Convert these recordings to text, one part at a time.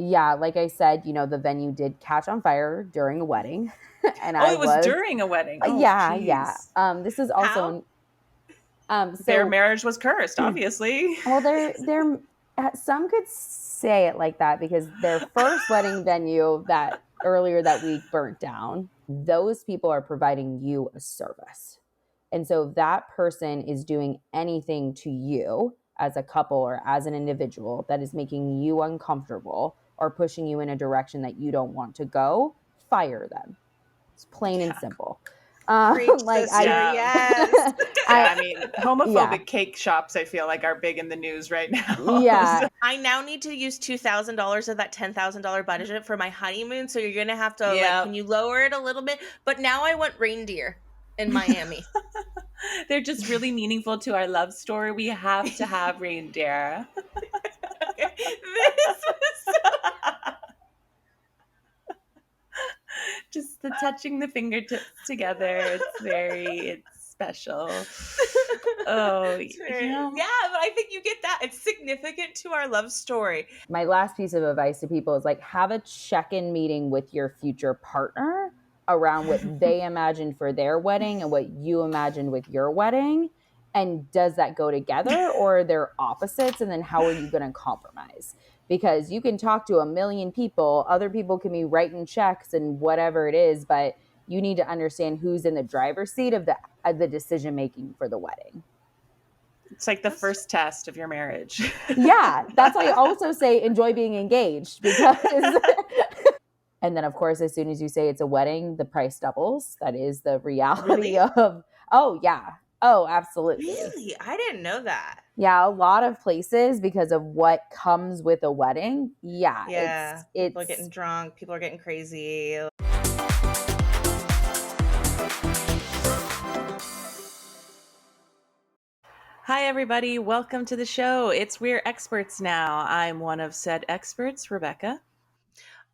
Yeah, like I said, the venue did catch on fire during a wedding, and Oh, I it was was, during a wedding. Oh, yeah. geez. This is How? also, Their so, marriage was cursed, obviously. well, they're some could say it like that because their first wedding venue that earlier that week burnt down. Those people are providing you a service. And so if that person is doing anything to you as a couple or as an individual that is making you uncomfortable or pushing you in a direction that you don't want to go, fire them. It's plain and Yeah. simple. Preach, Like sister. Yes. Yeah, I mean, yeah, homophobic cake shops, I feel like, are big in the news right now. yeah. I now need to use $2,000 of that $10,000 budget for my honeymoon. So you're going to have to, Yeah. can you lower it a little bit? But now I want reindeer in Miami. They're just really meaningful to our love story. We have to have reindeer. Okay. This was Just the touching the fingertips together. It's special. Oh, yeah, but I think you get that. It's significant to our love story. My last piece of advice to people is like have a check-in meeting with your future partner around what they imagined for their wedding and what you imagined with your wedding. And does that go together or they're opposites? And then how are you going to compromise? Because you can talk to a million people, other people can be writing checks and whatever it is, but you need to understand who's in the driver's seat of the decision making for the wedding. It's like the first test of your marriage. Yeah, that's why I also say enjoy being engaged because and then of course as soon as you say it's a wedding, the price doubles. That is the reality Really? of oh yeah. Oh, absolutely. Really? I didn't know that. Yeah, a lot of places because of what comes with a wedding. Yeah, Yeah. it's People are getting drunk. People are getting crazy. Hi, everybody. Welcome to the show. We're experts now. I'm one of said experts, Rebecca.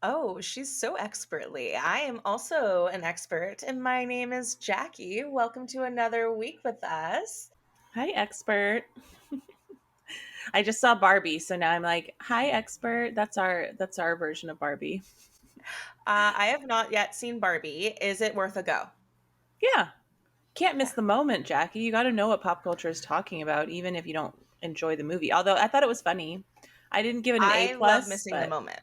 Oh, she's so expertly. I am also an expert, and my name is Jackie. Welcome to another week with us. Hi, expert. I just saw Barbie, so now I'm like, hi, expert. That's our version of Barbie. I have not yet seen Barbie. Is it worth a go? Yeah. Can't miss the moment, Jackie. You got to know what pop culture is talking about, even if you don't enjoy the movie. Although I thought it was funny. I didn't give it an A+, I love missing the moment.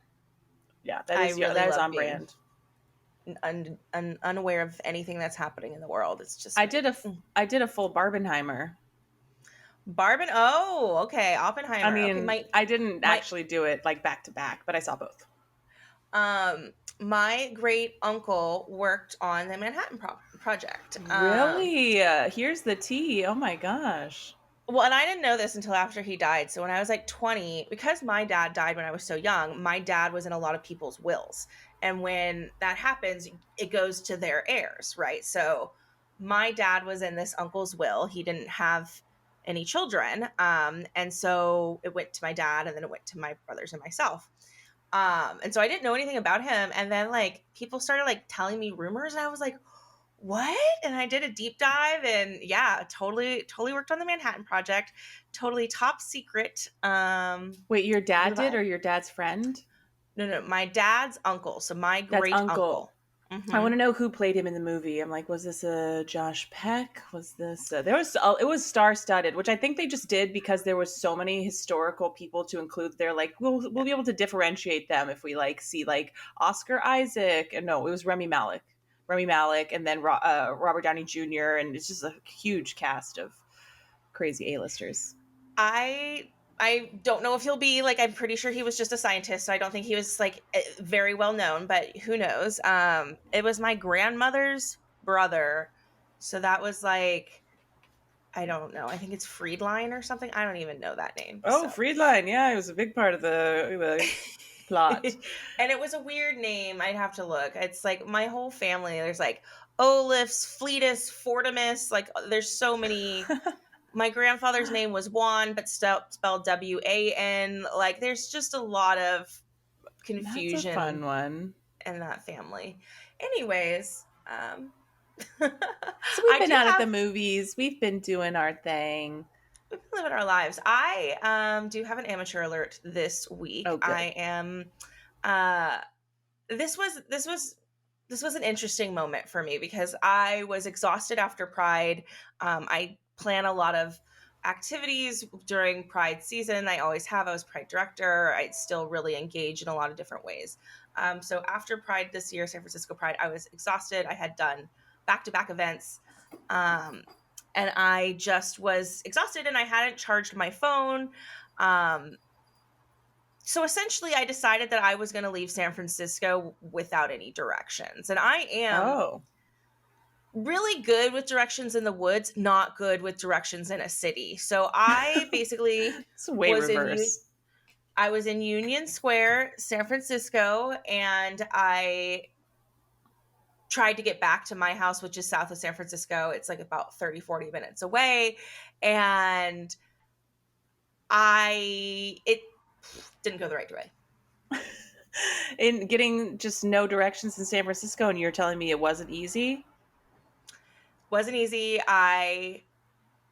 Yeah, I really that is love on being brand. unaware of anything that's happening in the world. It's just I did a full Barbenheimer. Barbin. Oh, okay. Oppenheimer. I mean, Okay, I didn't actually do it like back to back, but I saw both. My great uncle worked on the Manhattan Project. Really? Here's the tea. Oh my gosh. Well, and I didn't know this until after he died. So when I was like 20, because my dad died when I was so young, my dad was in a lot of people's wills. And when that happens, it goes to their heirs, right? So my dad was in this uncle's will. He didn't have any children. And so it went to my dad and then it went to my brothers and myself. And so I didn't know anything about him. And then like people started like telling me rumors and I was like, what? And I did a deep dive and yeah, totally worked on the Manhattan Project. Totally top secret. Wait, your dad did or your dad's friend? No, my dad's uncle. So my great uncle. I want to know who played him in the movie. I'm like, was this a Josh Peck? Was this it was star-studded, which I think they just did because there was so many historical people to include. They're like, we'll be able to differentiate them if we like see like Oscar Isaac. And no, it was Rami Malek, and then Robert Downey Jr. And it's just a huge cast of crazy A-listers. I don't know if he'll be like, I'm pretty sure he was just a scientist. So I don't think he was like very well known, but who knows? It was my grandmother's brother. So that was like, I don't know. I think it's Friedline or something. I don't even know that name. Oh, so. Friedline. Yeah, it was a big part of the plot. And it was a weird name. I'd have to look. It's like my whole family. There's like Olafs, Fleetus, Fortimus. Like there's so many. My grandfather's name was Juan, but spelled W-A-N. Like there's just a lot of confusion. That's a fun one. In that family. Anyways, so we've been out at the movies. We've been doing our thing. We've been living our lives. I do have an amateur alert this week. Oh, good. I am This was an interesting moment for me because I was exhausted after Pride. I plan a lot of activities during Pride season. I always have. I was Pride director. I still really engage in a lot of different ways. So after Pride this year, San Francisco Pride, I was exhausted. I had done back-to-back events. And I just was exhausted and I hadn't charged my phone. So essentially, I decided that I was going to leave San Francisco without any directions. And I am really good with directions in the woods, not good with directions in a city. So I basically It's way reverse. I was in Union Square, San Francisco, and I tried to get back to my house, which is south of San Francisco. It's like about 30-40 minutes away. And it didn't go the right way. In getting just no directions in San Francisco, and you're telling me it wasn't easy? Wasn't easy. I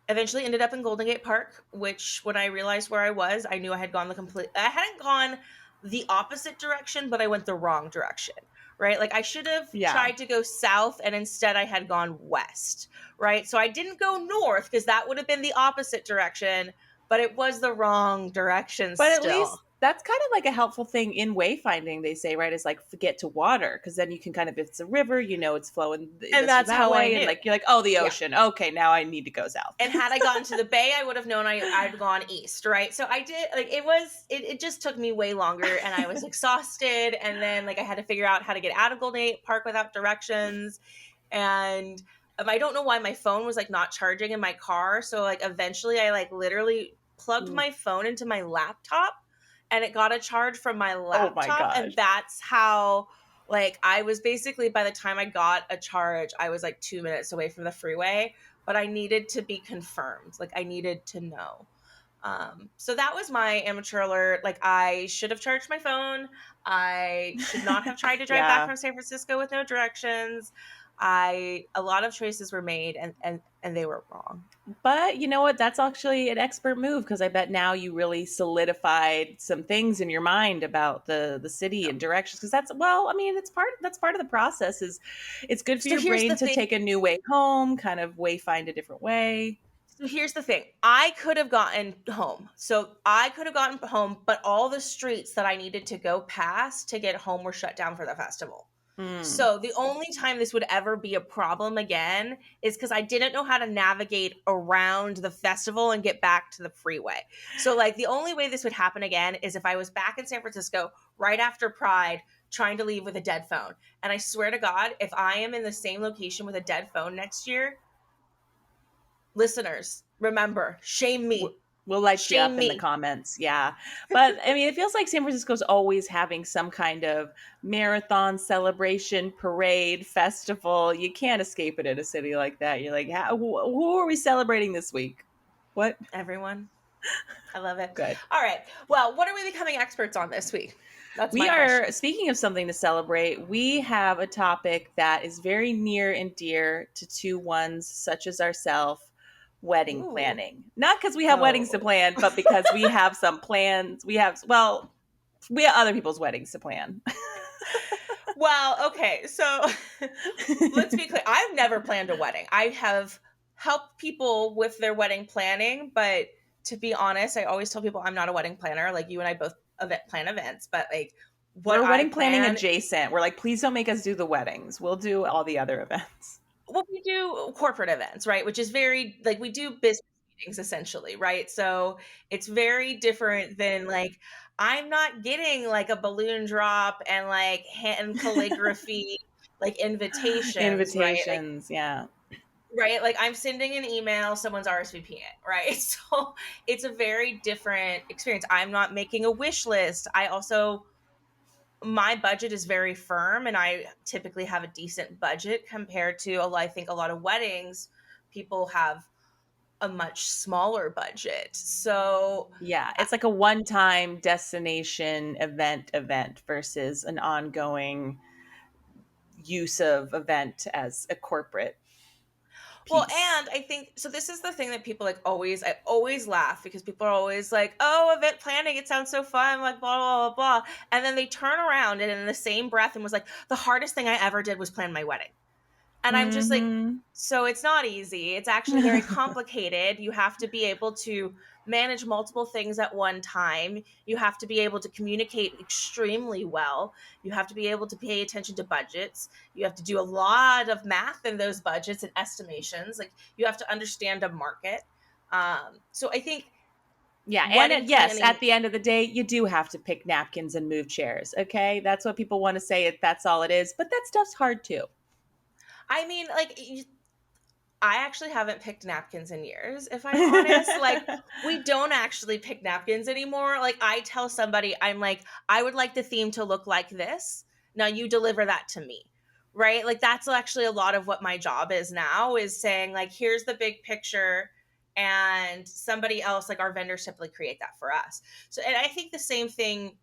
eventually ended up in Golden Gate Park, which when I realized where I was, I knew I hadn't gone the opposite direction, but I went the wrong direction, right? Like I should have tried to go south and instead I had gone west, right? So I didn't go north because that would have been the opposite direction, but it was the wrong direction But still. at least that's kind of like a helpful thing in wayfinding, they say, right? Is like forget to water, because then you can kind of, if it's a river, you know it's flowing and that's how way, I knew. and like you're like, oh, the ocean. Yeah. Okay, now I need to go south. And had I gotten to the bay, I would have known I'd gone east, right? So I did, like, it just took me way longer, and I was exhausted, and then like I had to figure out how to get out of Golden Gate Park without directions, and I don't know why my phone was like not charging in my car. So like eventually I like literally plugged my phone into my laptop and it got a charge from my laptop. Oh my gosh. And that's how, like, I was basically, by the time I got a charge, I was like 2 minutes away from the freeway, but I needed to be confirmed. Like I needed to know. So that was my amateur alert. Like I should have charged my phone. I should not have tried to drive back from San Francisco with no directions. A lot of choices were made and they were wrong. But you know what? That's actually an expert move, because I bet now you really solidified some things in your mind about the city and directions. Because that's part of the process. Is it's good for your brain to take a new way home, kind of find a different way. So here's the thing. I could have gotten home. But all the streets that I needed to go past to get home were shut down for the festival. So the only time this would ever be a problem again is because I didn't know how to navigate around the festival and get back to the freeway. So like the only way this would happen again is if I was back in San Francisco right after Pride trying to leave with a dead phone. And I swear to God, if I am in the same location with a dead phone next year, listeners, remember, shame me. We'll light you up in the comments. Yeah. But I mean, it feels like San Francisco's always having some kind of marathon, celebration, parade, festival. You can't escape it in a city like that. You're like, who are we celebrating this week? What? Everyone. I love it. Good. All right. Well, what are we becoming experts on this week? Speaking of something to celebrate, we have a topic that is very near and dear to two ones such as ourselves. Wedding planning. Not because we have weddings to plan, but because we have some plans. We have other people's weddings to plan. Well, okay. So let's be clear. I've never planned a wedding. I have helped people with their wedding planning, but to be honest, I always tell people I'm not a wedding planner. Like you and I both plan events, but like we're wedding planning adjacent. We're like, please don't make us do the weddings. We'll do all the other events. Well, we do corporate events, right? Which is very, like, we do business meetings essentially, right? So it's very different than like, I'm not getting like a balloon drop and like hand calligraphy, like invitations, right? Like, yeah. Right? Like I'm sending an email, someone's RSVPing it, right? So it's a very different experience. I'm not making a wish list. My budget is very firm and I typically have a decent budget compared to, I think a lot of weddings, people have a much smaller budget. So yeah, it's like a one-time destination event versus an ongoing use of event as a corporate Well, piece. and I think so. This is the thing that people like always. I always laugh because people are always like, "Oh, event planning, it sounds so fun," like blah blah blah blah, and then they turn around and in the same breath and was like, "The hardest thing I ever did was plan my wedding." And I'm just like, so it's not easy. It's actually very complicated. You have to be able to manage multiple things at one time. You have to be able to communicate extremely well. You have to be able to pay attention to budgets. You have to do a lot of math in those budgets and estimations. Like you have to understand a market. So I think Yeah, wedding and yes, planning. at the end of the day, you do have to pick napkins and move chairs. Okay, that's what people want to say. That's all it is, but that stuff's hard too. I mean, like I actually haven't picked napkins in years, if I'm honest. Like, we don't actually pick napkins anymore. Like, I tell somebody, I'm like, I would like the theme to look like this. Now you deliver that to me. Right? Like, that's actually a lot of what my job is now is saying, like, here's the big picture. And somebody else, like our vendors, typically create that for us. So, and I think the same thing,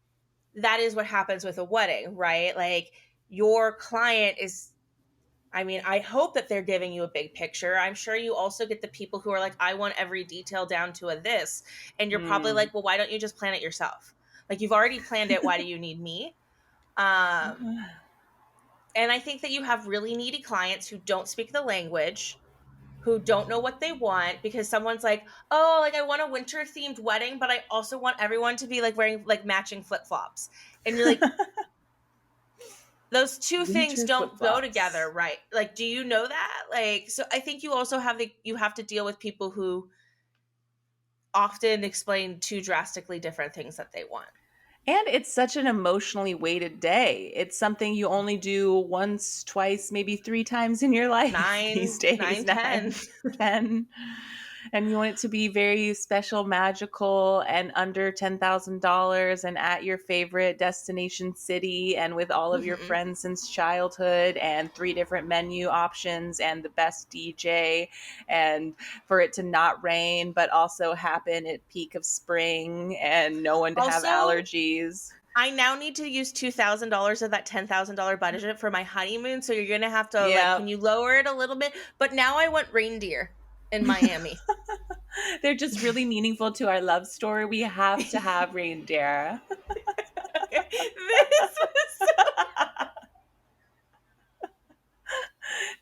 that is what happens with a wedding, right? Like, your client is, I mean, I hope that they're giving you a big picture. I'm sure you also get the people who are like, I want every detail down to a this. And you're probably like, well, why don't you just plan it yourself? Like, you've already planned it. Why do you need me? And I think that you have really needy clients who don't speak the language, who don't know what they want because someone's like, oh, like I want a winter themed wedding, but I also want everyone to be like wearing like matching flip flops. And you're like, those two things Winter don't go flip-flops. together, right? Like, do you know that? Like, so I think you also you have to deal with people who often explain two drastically different things that they want. And it's such an emotionally weighted day. It's something you only do once, twice, maybe 3 times in your life these days. 10. 10. And you want it to be very special, magical, and under $10,000 and at your favorite destination city and with all of your Mm-hmm. friends since childhood and 3 different menu options and the best DJ and for it to not rain but also happen at peak of spring and no one to have Also, allergies. I now need to use $2,000 of that $10,000 budget for my honeymoon. So you're gonna have to like, Yeah. can you lower it a little bit? But now I want reindeer in Miami. They're just really meaningful to our love story. We have to have reindeer. This was so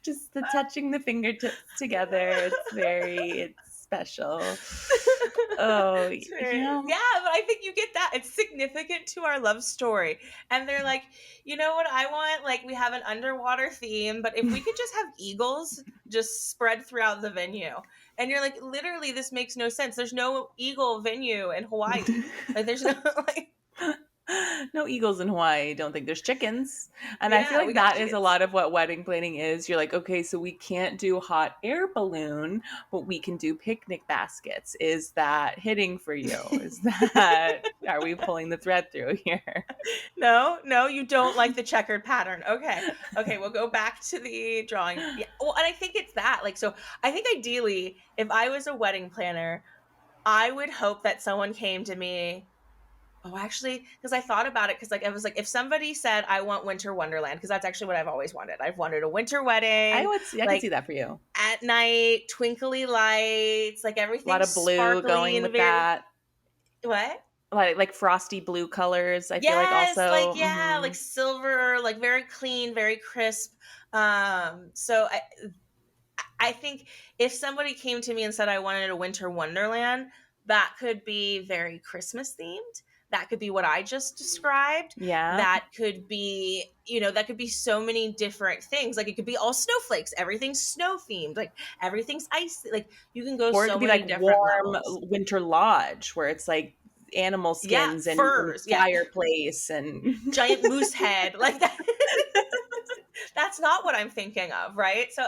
Just the touching the fingertips together. It's special. Oh, yeah, but I think you get that. It's significant to our love story. And they're like, you know what I want? Like, we have an underwater theme, but if we could just have eagles just spread throughout the venue. And you're like, literally, this makes no sense. There's no eagle venue in Hawaii. Like, there's no, like, no eagles in Hawaii. Don't think there's chickens. And I feel yeah, we like got that is a chickens. lot of what wedding planning is. You're like, okay, so we can't do hot air balloon, but we can do picnic baskets. Is that hitting for you? Is that, are we pulling the thread through here? No, you don't like the checkered pattern. Okay, we'll go back to the drawing. Yeah, well, and I think it's that. Like, so I think ideally, if I was a wedding planner, I would hope that someone came to me. Oh, actually, because I thought about it, because like I was like, if somebody said I want Winter Wonderland, because that's actually what I've always wanted. I've wanted a winter wedding, I can see like that for you. at night, twinkly lights, like A everything lot of blue sparkly going and with very that. what? Like frosty blue colors. I feel like Yes, like also. yeah, like silver, like very clean, very crisp. So I think if somebody came to me and said I wanted a winter wonderland, that could be very Christmas themed. That could be what I just described. Yeah. That could be, that could be so many different things. Like it could be all snowflakes. Everything's snow themed. Like everything's ice. Like you can go Or it so could be many like different warm levels. winter lodge where it's like animal Yeah, skins and furs. Yeah, fireplace and giant moose head like that. That's not what I'm thinking of, right? So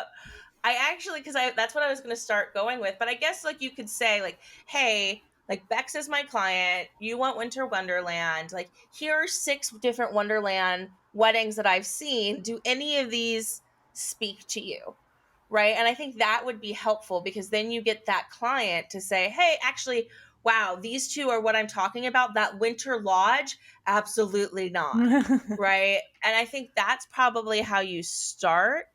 I actually, because that's what I was going to start going with, but I guess like you could say like, hey, like Bex is my client, you want Winter Wonderland, like here are 6 different Wonderland weddings that I've seen. Do any of these speak to you? Right? And I think that would be helpful because then you get that client to say, hey, actually, wow, these 2 are what I'm talking about. That Winter Lodge, absolutely not. Right? And I think that's probably how you start.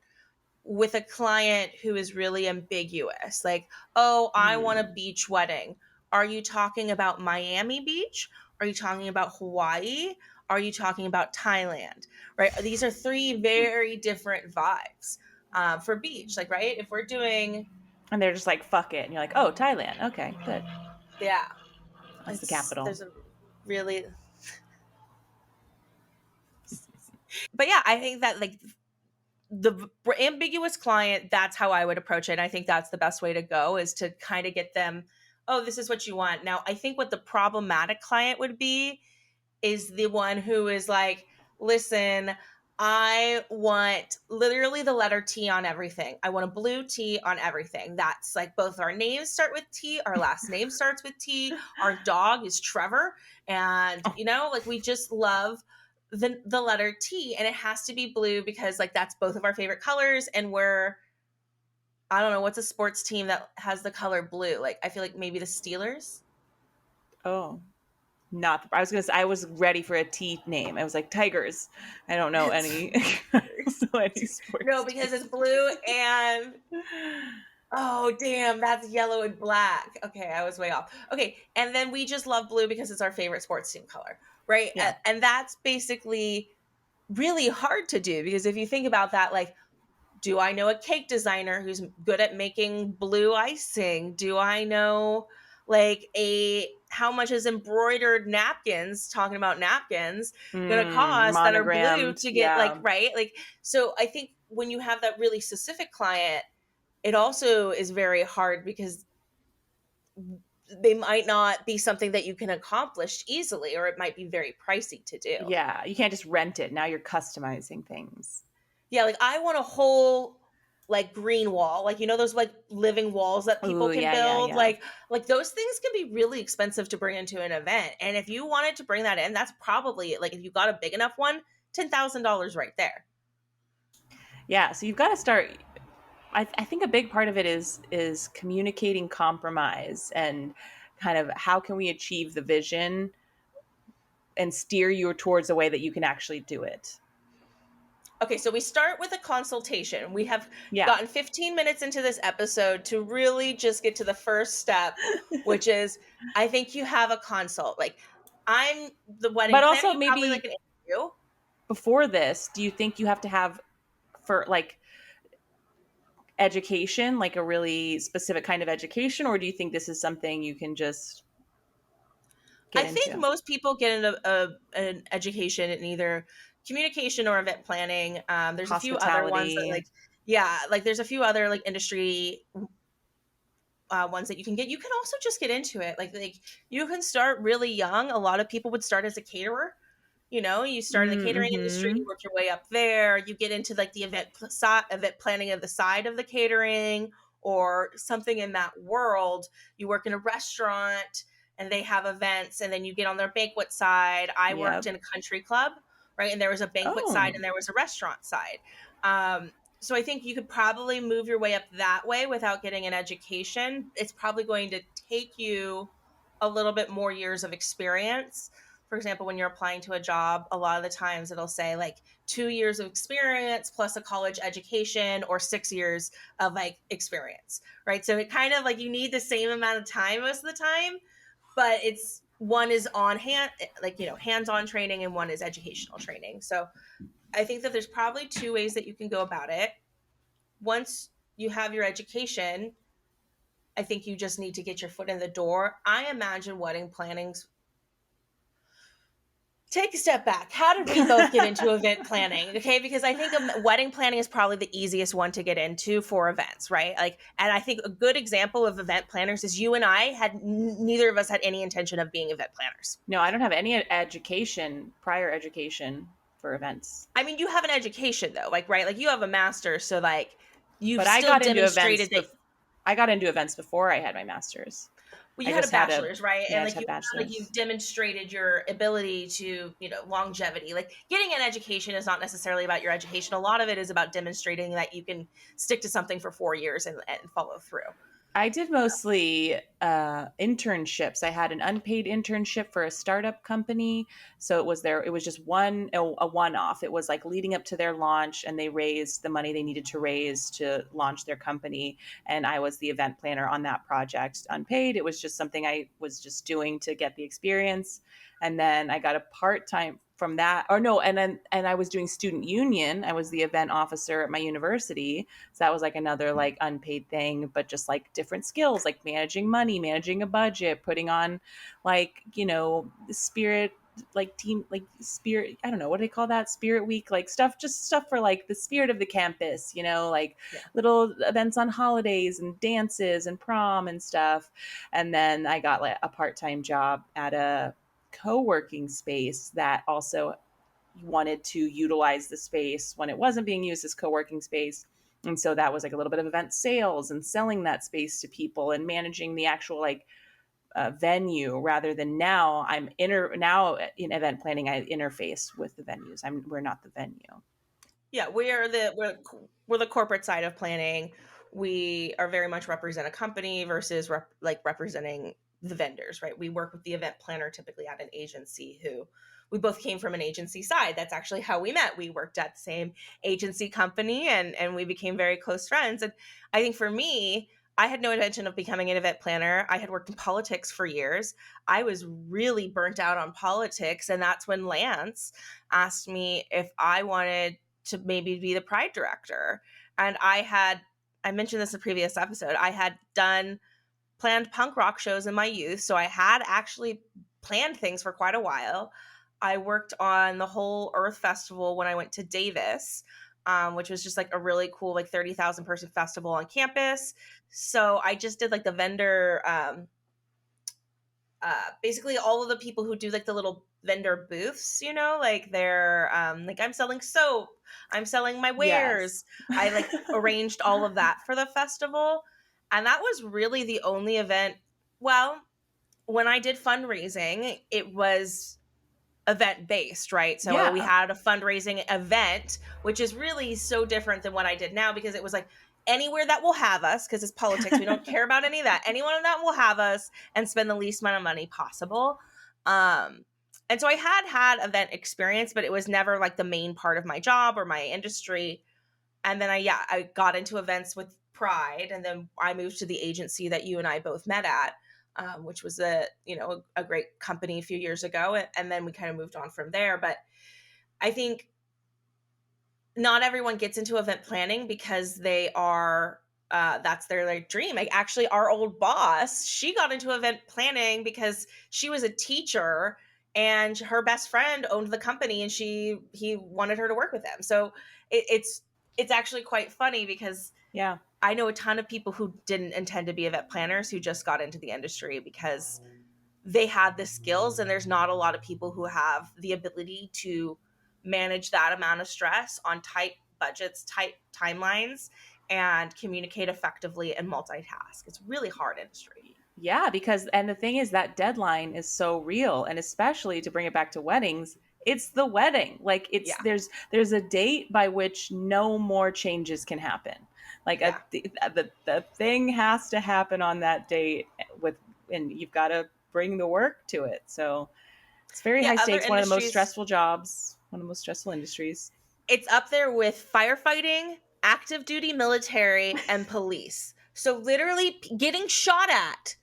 with a client who is really ambiguous, like, oh, I want a beach wedding. Are you talking about Miami Beach? Are you talking about Hawaii? Are you talking about Thailand? Right? These are three very different vibes for beach. Like, right? If we're doing, And they're just like, fuck it. And you're like, oh, Thailand. Okay, good. yeah, That's the capital. there's a really, but yeah, I think that like the ambiguous client, that's how I would approach it. And I think that's the best way to go, is to kind of get them, oh, this is what you want. Now, I think what the problematic client would be is the one who is like, listen, I want literally the letter T on everything. I want a blue T on everything. That's like, both our names start with T, our last name starts with T, our dog is Trevor. And, you know, like, we just love the letter T, and it has to be blue because like that's both of our favorite colors. And we're, I don't know, what's a sports team that has the color blue? Like, I feel like maybe the Steelers. Oh, not. I was gonna say, I was ready for a T name. I was like, Tigers. I don't know any. Any sports. No, because it's blue and oh damn, that's yellow and black. Okay, I was way off. Okay, and then we just love blue because it's our favorite sports team color, right? Yeah. And that's basically really hard to do, because if you think about that, like, do I know a cake designer who's good at making blue icing? Do I know like how much is embroidered napkins, talking about napkins, gonna cost that are blue Monogrammed. to get, Yeah. like, right? Like, so I think when you have that really specific client, it also is very hard because they might not be something that you can accomplish easily, or it might be very pricey to do. Yeah. You can't just rent it. Now you're customizing things. Yeah, like, I want a whole like green wall, like, you know, those like living walls that people Ooh, can yeah, build. yeah. Like those things can be really expensive to bring into an event. And if you wanted to bring that in, that's probably, like, if you got a big enough one, $10,000 right there. Yeah. So you've got to start. I think a big part of it is communicating compromise and kind of how can we achieve the vision and steer you towards a way that you can actually do it. Okay, so we start with a consultation. We have Yeah. gotten 15 minutes into this episode to really just get to the first step, which is, I think you have a consult. Like, I'm the wedding But planner. also You probably maybe like an interview. before this, do you think you have to have for like education, like a really specific kind of education, or do you think this is something you can just get I think into? most people get an education in either communication or event planning. There's a few other ones that, Hospitality. like, yeah, like there's a few other like industry ones that you can get. You can also just get into it. Like you can start really young. A lot of people would start as a caterer. You know, you start in the catering industry, you Mm-hmm. work your way up there. You get into like the event planning of the side of the catering or something in that world. You work in a restaurant and they have events, and then you get on their banquet side. I worked Yep. in a country club, right? And there was a banquet side Oh, and there was a restaurant side. So I think you could probably move your way up that way without getting an education. It's probably going to take you a little bit more years of experience. For example, when you're applying to a job, a lot of the times it'll say like 2 years of experience plus a college education, or 6 years of like experience, right? So it kind of like, you need the same amount of time most of the time, but it's, one is on hand, like, you know, hands-on training, and one is educational training. So I think that there's probably two ways that you can go about it. Once you have your education, I think you just need to get your foot in the door. I imagine wedding planning's, take a step back. How did we both get into event planning? Okay, because I think wedding planning is probably the easiest one to get into for events, right? Like, and I think a good example of event planners is you and I had, neither of us had any intention of being event planners. no, I don't have any prior education for events. I mean, you have an education though, like, right? Like, you have a master's, so like you've But I still got into events. demonstrated that. I got into events before I had my master's. Well, I you had a just had bachelor's, right? yeah, And I like just had bachelor's. you've demonstrated your ability to, you know, longevity. Like, getting an education is not necessarily about your education. A lot of it is about demonstrating that you can stick to something for 4 years and follow through. I did mostly internships. I had an unpaid internship for a startup company. So it was just a one-off. It was like leading up to their launch, and they raised the money they needed to raise to launch their company. And I was the event planner on that project, unpaid. It was just something I was just doing to get the experience. And then I got a part-time from that, or no, and I was doing student union. I was the event officer at my university, so that was like another like unpaid thing, but just like different skills, like managing money, managing a budget, putting on like, the spirit, like team, like spirit, I don't know, what do they call that? Spirit week, like just stuff for like the spirit of the campus, like Yeah. little events on holidays and dances and prom and stuff. And then I got like a part-time job at a co-working space that also wanted to utilize the space when it wasn't being used as co-working space. And so that was like a little bit of event sales and selling that space to people and managing the actual like venue, rather than now now in event planning I interface with the venues. We're not the venue. Yeah, we're the corporate side of planning. We are very much represent a company versus representing the vendors, right? We work with the event planner typically at an agency who we both came from an agency side. That's actually how we met. We worked at the same agency company and we became very close friends. And I think for me, I had no intention of becoming an event planner. I had worked in politics for years. I was really burnt out on politics. And that's when Lance asked me if I wanted to maybe be the Pride director. And I mentioned this in a previous episode, I had planned punk rock shows in my youth. So I had actually planned things for quite a while. I worked on the whole Earth Festival when I went to Davis, which was just like a really cool, like 30,000 person festival on campus. So I just did like the vendor, basically all of the people who do like the little vendor booths, like they're like, I'm selling soap, I'm selling my wares. Yes. I like arranged all of that for the festival. And that was really the only event. Well, when I did fundraising, it was event based, right? So we Yeah. had a fundraising event, which is really so different than what I did now, because it was like anywhere that will have us, because it's politics, we don't care about any of that. Anyone that will have us and spend the least amount of money possible. And so I had event experience, but it was never like the main part of my job or my industry. And then I got into events with Pride, and then I moved to the agency that you and I both met at, which was a great company a few years ago, and then we kind of moved on from there. But I think not everyone gets into event planning because they are that's their like dream. Like actually, our old boss, she got into event planning because she was a teacher and her best friend owned the company, and he wanted her to work with him. So it's actually quite funny because Yeah. I know a ton of people who didn't intend to be event planners who just got into the industry because they had the skills, and there's not a lot of people who have the ability to manage that amount of stress on tight budgets, tight timelines, and communicate effectively and multitask. It's really hard industry. Yeah, and the thing is that deadline is so real, and especially to bring it back to weddings, it's the wedding. Like Yeah. there's a date by which no more changes can happen. Like Yeah. the thing has to happen on that date and you've got to bring the work to it. So it's very high Other stakes, one of the most industries, stressful jobs, one of the most stressful industries. it's up there with firefighting, active duty military, and police. So literally getting shot at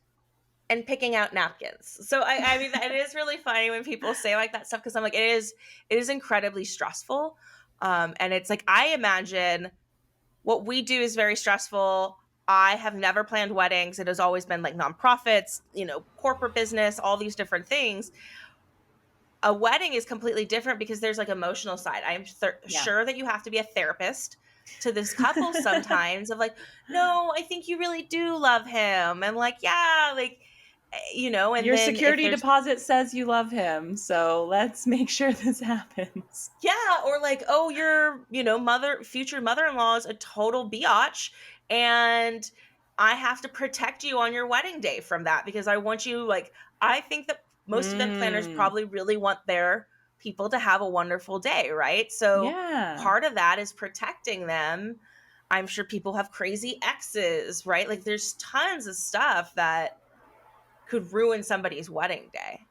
and picking out napkins. So I mean, it is really funny when people say like that stuff, because I'm like, it is incredibly stressful. And it's like, I imagine what we do is very stressful. I have never planned weddings. It has always been like nonprofits, corporate business, all these different things. A wedding is completely different because there's like emotional side. I'm sure that you have to be a therapist to this couple sometimes of like, no, I think you really do love him. And like, yeah, like, and your then security deposit says you love him, so let's make sure this happens. Yeah, or like, oh, your, future mother-in-law is a total biatch, and I have to protect you on your wedding day from that because I want you, like, I think that most event planners probably really want their people to have a wonderful day, right? So yeah, part of that is protecting them. I'm sure people have crazy exes, right? Like there's tons of stuff that could ruin somebody's wedding day.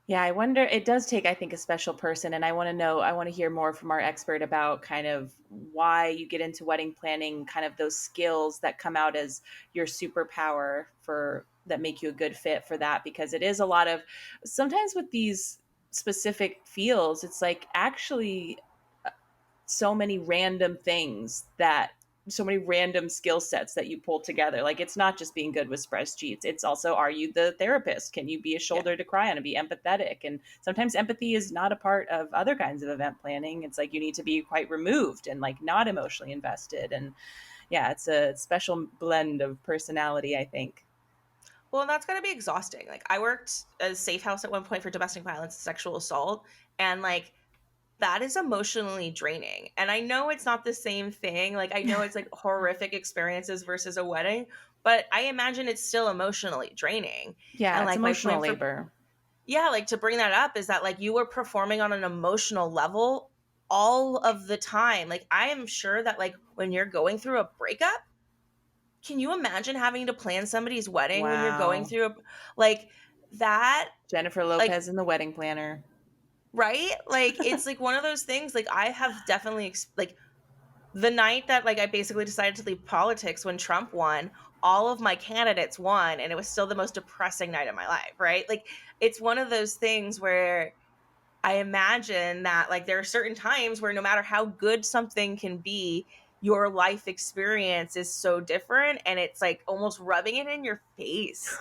Yeah, I wonder, it does take, I think, a special person. And I want to hear more from our expert about kind of why you get into wedding planning, kind of those skills that come out as your superpower for that make you a good fit for that. Because it is a lot of, sometimes with these specific fields, it's like actually so many random things that so many random skill sets that you pull together. Like it's not just being good with spreadsheets. It's also, are you the therapist? Can you be a Yeah. shoulder to cry on and be empathetic? And sometimes empathy is not a part of other kinds of event planning. It's like you need to be quite removed and like not emotionally invested. And yeah, it's a special blend of personality, I think. Well, that's going to be exhausting. Like I worked at a safe house at one point for domestic violence and sexual assault, and like that is emotionally draining. And I know it's not the same thing. Like I know it's like horrific experiences versus a wedding, but I imagine it's still emotionally draining. Yeah, And it's like my emotional point for labor. yeah, like to bring that up is that like you were performing on an emotional level all of the time. Like I am sure that like when you're going through a breakup, can you imagine having to plan somebody's wedding when you're going Wow. through a like that Jennifer like Lopez in the wedding planner. right? Like it's like one of those things like I have definitely like the night that like I basically decided to leave politics when Trump won, all of my candidates won and it was still the most depressing night of my life, right? Like it's one of those things where I imagine that like there are certain times where no matter how good something can be, your life experience is so different and it's like almost rubbing it in your face.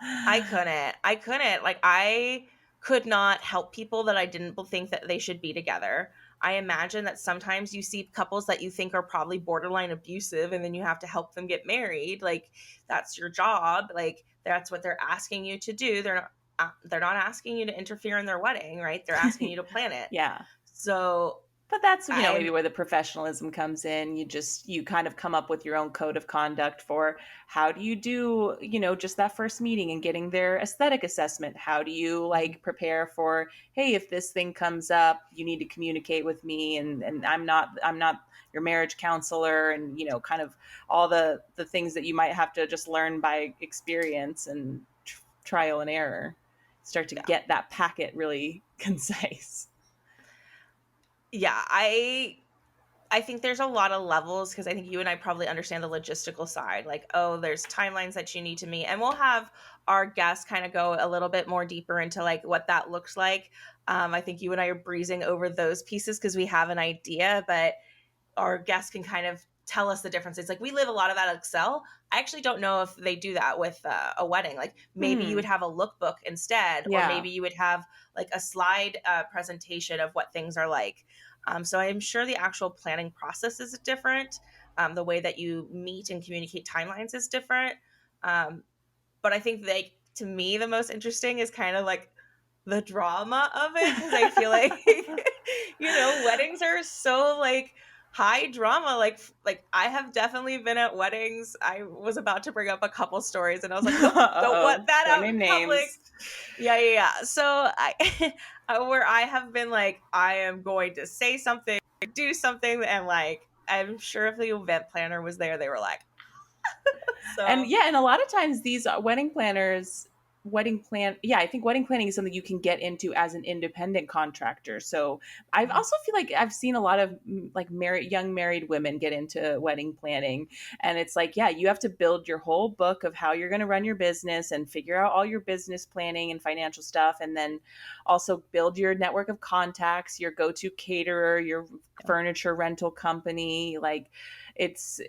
I couldn't. I couldn't. Like I could not help people that I didn't think that they should be together. I imagine that sometimes you see couples that you think are probably borderline abusive and then you have to help them get married. Like that's your job. Like that's what they're asking you to do. They're not asking you to interfere in their wedding, right? They're asking you to plan it. Yeah. So But that's, maybe I'm where the professionalism comes in. You kind of come up with your own code of conduct for how do you do, just that first meeting and getting their aesthetic assessment. How do you like prepare for, hey, if this thing comes up, you need to communicate with me, and I'm not your marriage counselor, and kind of all the things that you might have to just learn by experience and trial and error. Start to yeah. get that packet really concise. Yeah, I think there's a lot of levels because I think you and I probably understand the logistical side. Like, oh, there's timelines that you need to meet. And we'll have our guests kind of go a little bit more deeper into like what that looks like. I think you and I are breezing over those pieces because we have an idea, but our guests can kind of tell us the differences. Like we live a lot of that Excel. I actually don't know if they do that with a wedding. Like maybe you would have a lookbook instead, or Yeah. maybe you would have like a slide presentation of what things are like. So I'm sure the actual planning process is different. The way that you meet and communicate timelines is different. But I think like to me the most interesting is kind of like the drama of it because I feel like weddings are so like high drama. Like I have definitely been at weddings. I was about to bring up a couple stories and I was like, nope, don't want Uh-oh. that Don't out name in public. names. Yeah. So I where I have been like, I am going to say something, do something, and like I'm sure if the event planner was there, they were like, And so yeah, and a lot of times these wedding planners, I think wedding planning is something you can get into as an independent contractor. So I also feel like I've seen a lot of like young married women get into wedding planning. And it's like, yeah, you have to build your whole book of how you're going to run your business and figure out all your business planning and financial stuff. And then also build your network of contacts, your go-to caterer, your furniture rental company. Like it's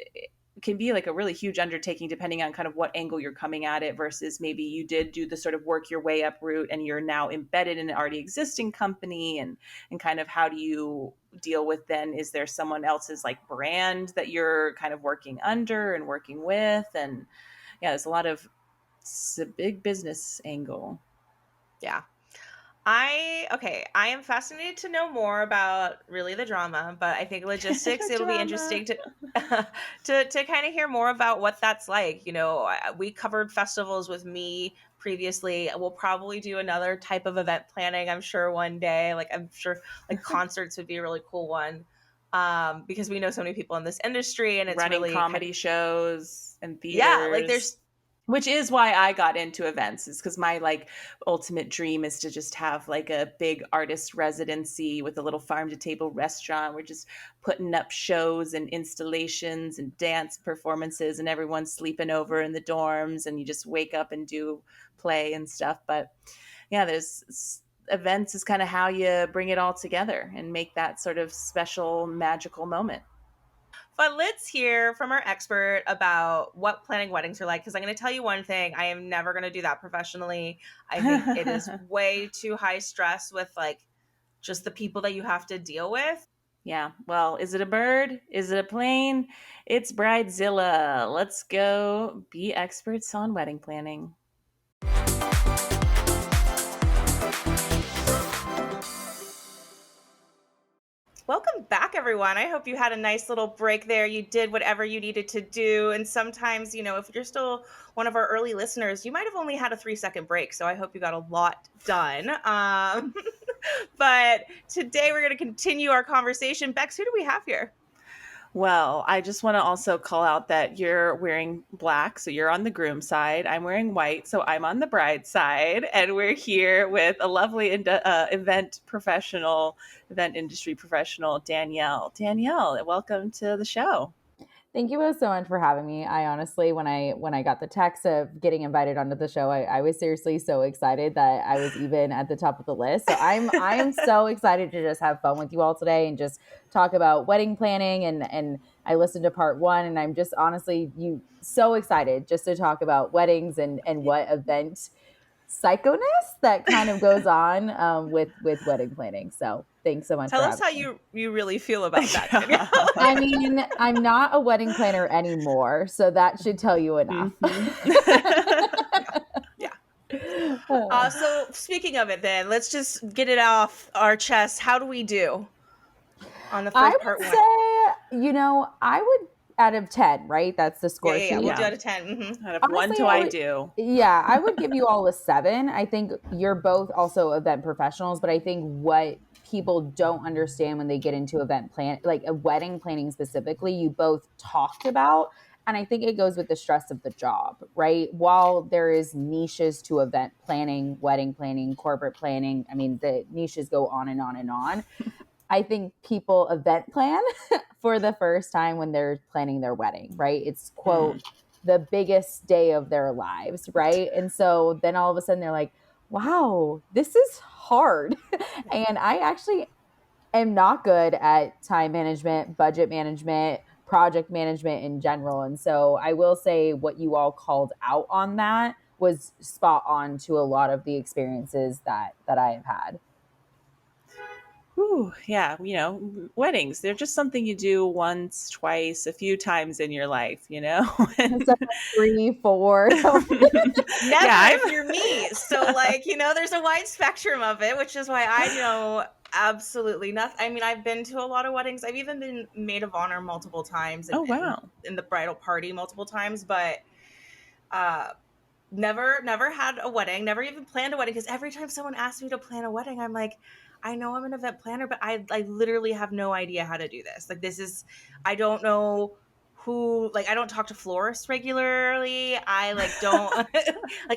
can be like a really huge undertaking depending on kind of what angle you're coming at it versus maybe you did do the sort of work your way up route and you're now embedded in an already existing company, and kind of how do you deal with then, is there someone else's like brand that you're kind of working under and working with? And yeah, there's a lot of, it's a big business angle. yeah. I am fascinated to know more about really the drama, but I think logistics, it'll be Drama. interesting to to kind of hear more about what that's like. We covered festivals with me previously. We'll probably do another type of event planning, I'm sure one day. Like I'm sure like concerts would be a really cool one. because we know so many people in this industry, and it's running really comedy shows and theaters. Yeah, like there's, which is why I got into events, is because my like ultimate dream is to just have like a big artist residency with a little farm to table restaurant. We're just putting up shows and installations and dance performances, and everyone's sleeping over in the dorms, and you just wake up and do play and stuff. But yeah, there's events is kind of how you bring it all together and make that sort of special magical moment. but let's hear from our expert about what planning weddings are like. Because I'm going to tell you one thing: I am never going to do that professionally. I think it is way too high stress with like just the people that you have to deal with. Yeah. Well, is it a bird? Is it a plane? It's Bridezilla. Let's go be experts on wedding planning. Welcome back, everyone. I hope you had a nice little break there. You did whatever you needed to do. And sometimes, if you're still one of our early listeners, you might have only had a 3-second break. So I hope you got a lot done. But today we're going to continue our conversation. Bex, who do we have here? Well, I just want to also call out that you're wearing black, so you're on the groom side. I'm wearing white, so I'm on the bride side. And we're here with a lovely event industry professional, Danielle. Danielle, welcome to the show. Thank you both so much for having me. I honestly, when I got the text of getting invited onto the show, I was seriously so excited that I was even at the top of the list. So I am so excited to just have fun with you all today and just talk about wedding planning. And I listened to part 1, and I'm just honestly so excited just to talk about weddings and what event psychoness that kind of goes on with wedding planning. So thanks so much. Tell us how you really feel about that. I mean, I'm not a wedding planner anymore, so that should tell you enough. Yeah. So speaking of it, then let's just get it off our chest. How do we do on the first part 1? I would out of 10, right? That's the score sheet. Yeah. We'll do out of 10. Mm-hmm. Out of honestly, 1 to I do. Yeah, I would give you all a 7. I think you're both also event professionals, but I think what people don't understand when they get into event plan, like a wedding planning specifically, you both talked about, and I think it goes with the stress of the job, right? While there is niches to event planning, wedding planning, corporate planning, I mean, the niches go on and on and on. I think people event plan for the first time when they're planning their wedding, right? It's quote, the biggest day of their lives, right? And so then all of a sudden they're like, wow, this is hard. And I actually am not good at time management, budget management, project management in general. And so I will say what you all called out on that was spot on to a lot of the experiences that I have had. Ooh, yeah, weddings, they're just something you do once, twice, a few times in your life, So 3, 4. Never if you're me. So there's a wide spectrum of it, which is why I know absolutely nothing. I mean, I've been to a lot of weddings. I've even been maid of honor multiple times. Oh, wow. In the bridal party multiple times, but never had a wedding, never even planned a wedding, because every time someone asks me to plan a wedding, I'm like, I know I'm an event planner, but I literally have no idea how to do this. I don't know who, I don't talk to florists regularly. I don't,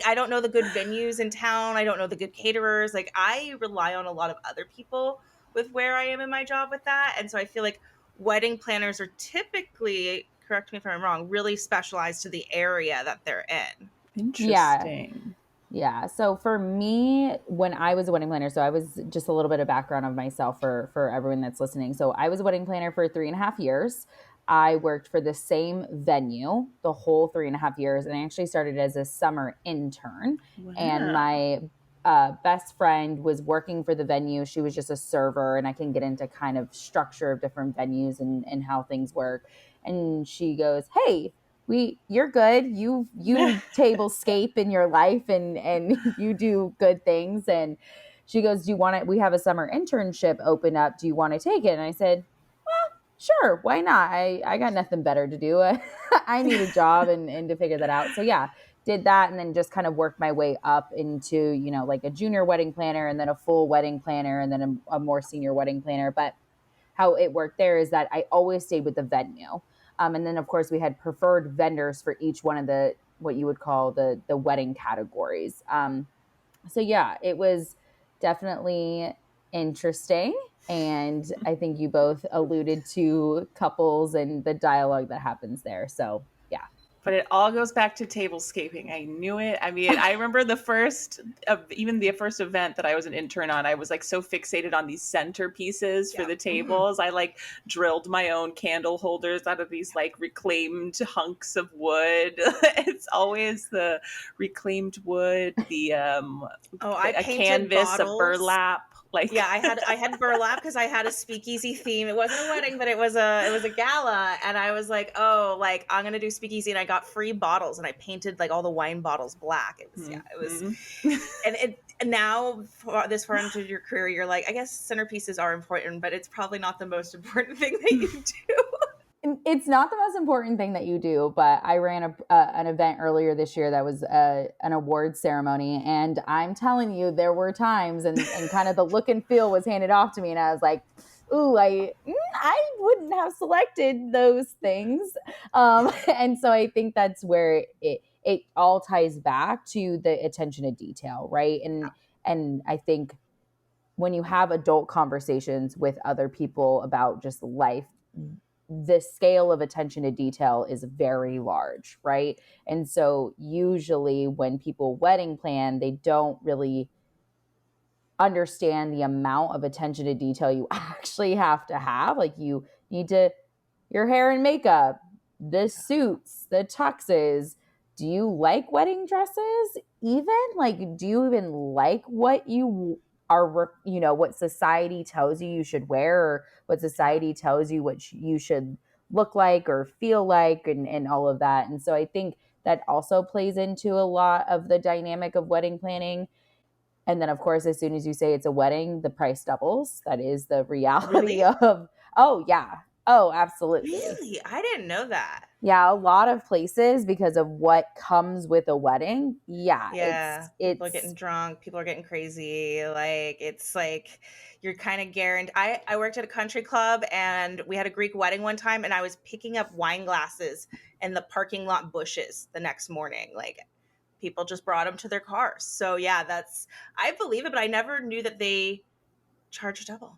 I don't know the good venues in town. I don't know the good caterers. I rely on a lot of other people with where I am in my job with that. And so I feel like wedding planners are typically, correct me if I'm wrong, really specialized to the area that they're in. Interesting. Yeah. So for me, when I was a wedding planner, so I was just a little bit of background of myself for everyone that's listening. So I was a wedding planner for 3.5 years. I worked for the same venue the whole 3.5 years. And I actually started as a summer intern. Wow. And my best friend was working for the venue. She was just a server, and I can get into kind of structure of different venues and how things work. And she goes, hey, you're good. You tablescape in your life and you do good things. And she goes, do you want it? We have a summer internship open up. Do you want to take it? And I said, well, sure. Why not? I got nothing better to do. I need a job and to figure that out. So yeah, did that. And then just kind of worked my way up into, a junior wedding planner, and then a full wedding planner, and then a more senior wedding planner. But how it worked there is that I always stayed with the venue. And then of course we had preferred vendors for each one of the, what you would call the wedding categories. So yeah, it was definitely interesting. And I think you both alluded to couples and the dialogue that happens there. So yeah. But it all goes back to tablescaping. I knew it. I mean, I remember the first event that I was an intern on, I was like so fixated on these centerpieces for the tables. I like drilled my own candle holders out of these like reclaimed hunks of wood. It's always the reclaimed wood, I a painted canvas, bottles. a burlap. Like, yeah, I had burlap because I had a speakeasy theme. It wasn't a wedding, but it was a gala, and I was like, oh, like I'm gonna do speakeasy, and I got free bottles, and I painted like all the wine bottles black. It was and now this far into your career, you're like, I guess centerpieces are important, but it's probably not the most important thing that you do. It's not the most important thing that you do, but I ran an event earlier this year that was an award ceremony, and I'm telling you, there were times, and kind of the look and feel was handed off to me, and I was like, ooh, I wouldn't have selected those things. And so I think that's where it all ties back to the attention to detail, right? And I think when you have adult conversations with other people about just life, the scale of attention to detail is very large, right? And so usually when people wedding plan, they don't really understand the amount of attention to detail you actually have to have. Like you need to, your hair and makeup, the suits, the tuxes. Do you like wedding dresses even? Like, do you even like what you are, what society tells you should wear, or what society tells you what you should look like or feel like, and all of that. And so I think that also plays into a lot of the dynamic of wedding planning. And then, of course, as soon as you say it's a wedding, the price doubles. That is the reality of, oh, yeah. Oh, absolutely. Really? I didn't know that. Yeah, a lot of places, because of what comes with a wedding. Yeah. People are It's getting drunk. People are getting crazy. Like, it's like you're kind of guaranteed. I worked at a country club, and we had a Greek wedding one time, and I was picking up wine glasses in the parking lot bushes the next morning. Like, people just brought them to their cars. So yeah, I believe it, but I never knew that they charge double.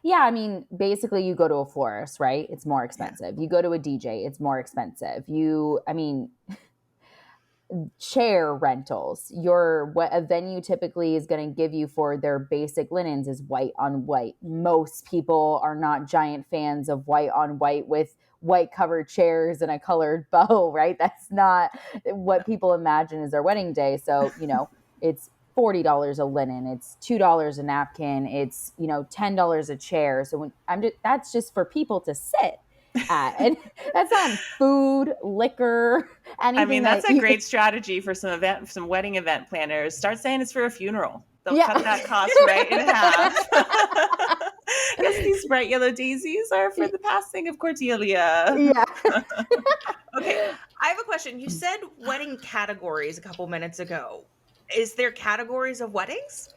Yeah, I mean, basically you go to a florist, right? It's more expensive. You go to a DJ, it's more expensive. Chair rentals. What a venue typically is going to give you for their basic linens is white on white. Most people are not giant fans of white on white with white covered chairs and a colored bow, right? That's not what people imagine as their wedding day. So, it's $40 a linen, it's $2 a napkin, it's, $10 a chair. So that's just for people to sit at. And that's not food, liquor, anything. I mean, that's a great strategy for some wedding event planners. Start saying it's for a funeral. They'll cut that cost right in half. Because these bright yellow daisies are for the passing of Cordelia. Yeah. Okay, I have a question. You said wedding categories a couple minutes ago. Is there categories of weddings?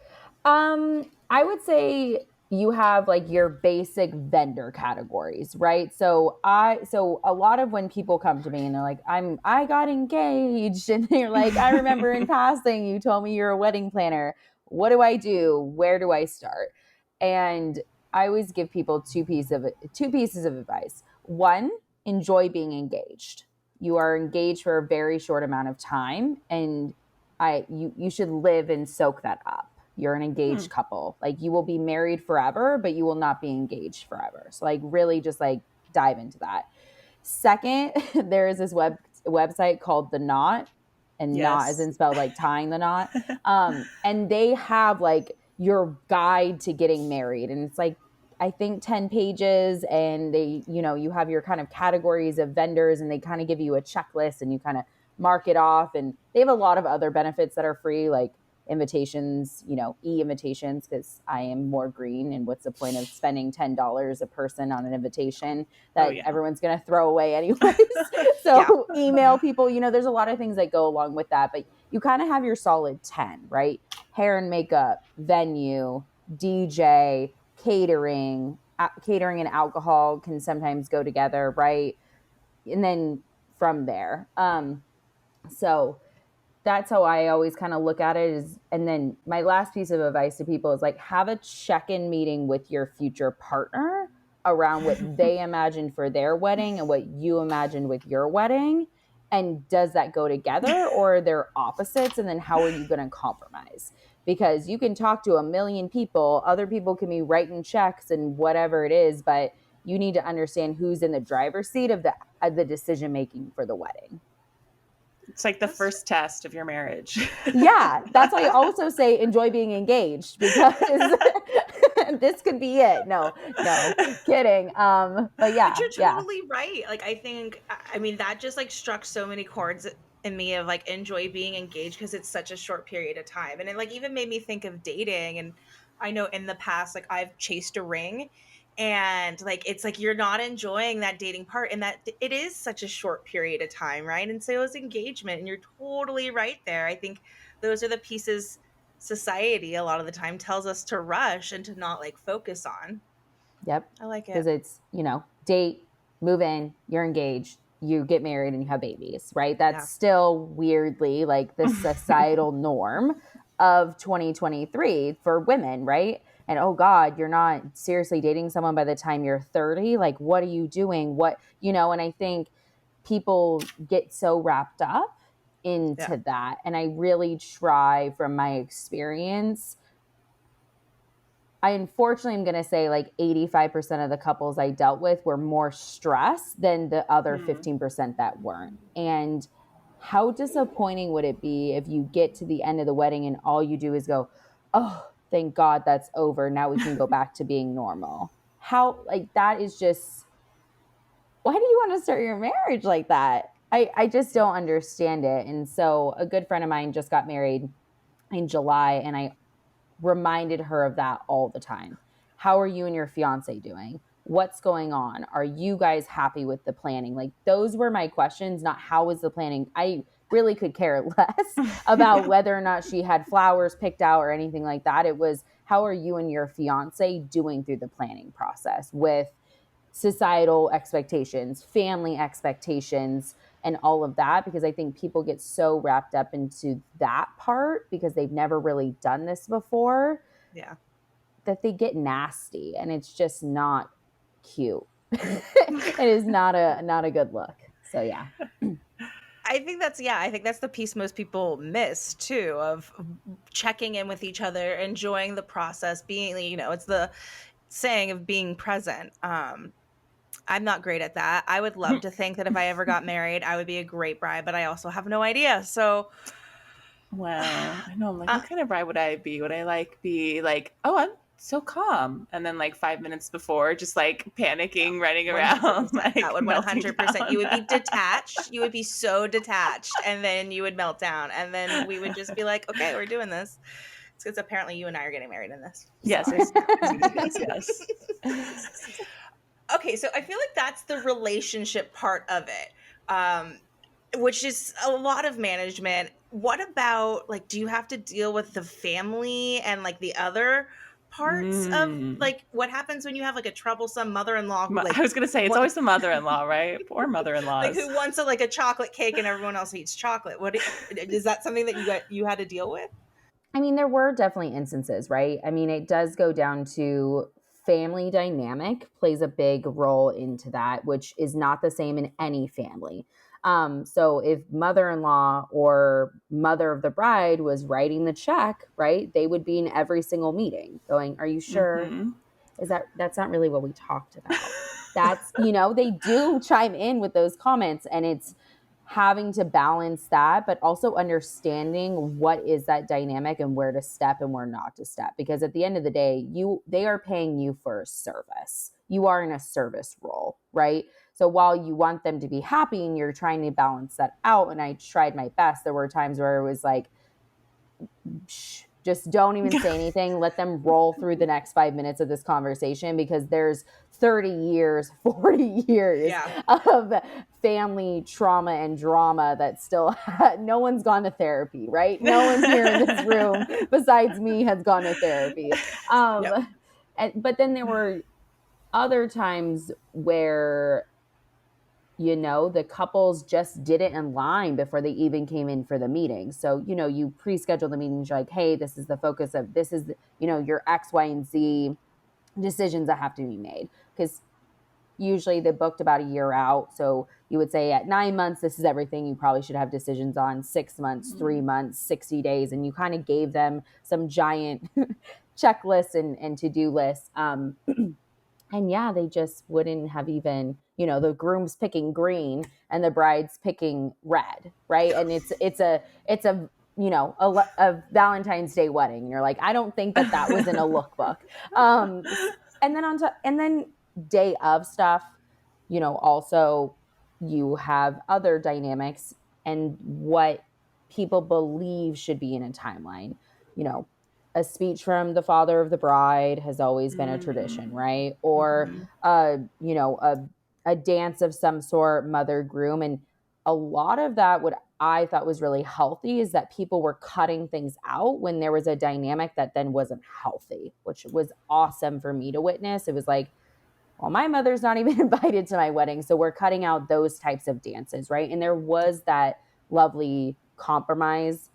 I would say you have like your basic vendor categories, right? So a lot of when people come to me and they're like, I got engaged, and they're like, I remember in passing you told me you're a wedding planner. What do I do? Where do I start? And I always give people two pieces of advice. One, enjoy being engaged. You are engaged for a very short amount of time, and you should live and soak that up. You're an engaged couple. Like, you will be married forever, but you will not be engaged forever. So like really just like dive into that. Second, there is this website called The Knot, and knot as in spelled like tying the knot. And they have like your guide to getting married. And it's like, I think 10 pages, and they, you have your kind of categories of vendors, and they kind of give you a checklist, and you kind of mark it off. And they have a lot of other benefits that are free, like invitations, e-invitations, because I am more green, and what's the point of spending $10 a person on an invitation that everyone's going to throw away anyways? So email people, there's a lot of things that go along with that, but you kind of have your solid 10, right? Hair and makeup, venue, DJ, catering, catering and alcohol can sometimes go together, right? And then from there, so that's how I always kind of look at it is, and then my last piece of advice to people is like, have a check-in meeting with your future partner around what they imagine for their wedding and what you imagine with your wedding. And does that go together or are there opposites? And then how are you going to compromise? Because you can talk to a million people, other people can be writing checks and whatever it is, but you need to understand who's in the driver's seat of the decision making for the wedding. It's like the first test of your marriage. Yeah, that's why I also say enjoy being engaged, because this could be it. No, kidding. But yeah, But you're totally right. Like, I mean, that just like struck so many chords in me of like enjoy being engaged because it's such a short period of time. And it like even made me think of dating. And I know in the past, like I've chased a ring, and like it's like you're not enjoying that dating part, and that it is such a short period of time, right? And so is engagement, and you're totally right there. I think those are the pieces society a lot of the time tells us to rush and to not like focus on. Yep. I like it. Because it's, date, move in, you're engaged, you get married and you have babies, right? That's still weirdly like the societal norm of 2023 for women, right? And oh God, you're not seriously dating someone by the time you're 30. Like, what are you doing? And I think people get so wrapped up into that. And I really try, from my experience, I unfortunately am going to say like 85% of the couples I dealt with were more stressed than the other 15% that weren't. And how disappointing would it be if you get to the end of the wedding and all you do is go, oh, thank God that's over. Now we can go back to being normal. How, like, that is just, why do you want to start your marriage like that? I just don't understand it. And so a good friend of mine just got married in July, and I reminded her of that all the time. How are you and your fiance doing? What's going on? Are you guys happy with the planning? Like, those were my questions, not how is the planning. I really could care less about whether or not she had flowers picked out or anything like that. It was, how are you and your fiance doing through the planning process with societal expectations, family expectations, and all of that, because I think people get so wrapped up into that part because they've never really done this before. Yeah. That they get nasty, and it's just not cute. It is not a good look. So yeah. I think that's the piece most people miss too, of checking in with each other, enjoying the process, being, it's the saying of being present. I'm not great at that. I would love to think that if I ever got married, I would be a great bride, but I also have no idea. So, well, I know. I'm like, what kind of bride would I be? Would I be like, oh, I'm so calm, and then like 5 minutes before, just like panicking, running around? Like, that would 100%. You would be detached. You would be so detached, and then you would melt down, and then we would just be like, okay, we're doing this. It's because apparently you and I are getting married in this. Yes. Okay, so I feel like that's the relationship part of it, which is a lot of management. What about, like, do you have to deal with the family and, like, the other parts of, like, what happens when you have, like, a troublesome mother-in-law who, like... I was going to say, it's always the mother-in-law, right? Poor mother-in-laws. Like, who wants, a chocolate cake and everyone else eats chocolate. Is that something that you had to deal with? I mean, there were definitely instances, right? I mean, it does go down to family dynamic plays a big role into that, which is not the same in any family. So if mother-in-law or mother of the bride was writing the check, right, they would be in every single meeting going, are you sure? That's not really what we talked about. That's, they do chime in with those comments, and it's having to balance that, but also understanding what is that dynamic and where to step and where not to step. Because at the end of the day, they are paying you for a service. You are in a service role, right? So while you want them to be happy and you're trying to balance that out, and I tried my best, there were times where it was like, shh, just don't even say anything. Let them roll through the next 5 minutes of this conversation, because there's 30 years, 40 years of family trauma and drama that still no one's gone to therapy, right? No one's here in this room besides me has gone to therapy. But then there were other times where, you know, the couples just did it in line before they even came in for the meeting. So, you know, you pre-schedule the meetings, you're like, hey, this is the focus of, this is, you know, your X, Y, and Z decisions that have to be made. Because usually they booked about a year out. So you would say at 9 months, this is everything you probably should have decisions on. 6 months, 3 months, 60 days. And you kind of gave them some giant checklists and to-do lists. And yeah, they just wouldn't have even, you know, the groom's picking green and the bride's picking red, right? And it's a you know, a Valentine's Day wedding. And you're like, I don't think that was in a lookbook. And then and then day of stuff, you know, also you have other dynamics and what people believe should be in a timeline. You know, a speech from the father of the bride has always been a tradition, right? Or you know, a dance of some sort, mother groom. And a lot of that, what I thought was really healthy is that people were cutting things out when there was a dynamic that then wasn't healthy, which was awesome for me to witness. It was like, well, my mother's not even invited to my wedding, so we're cutting out those types of dances, right? And there was that lovely compromise.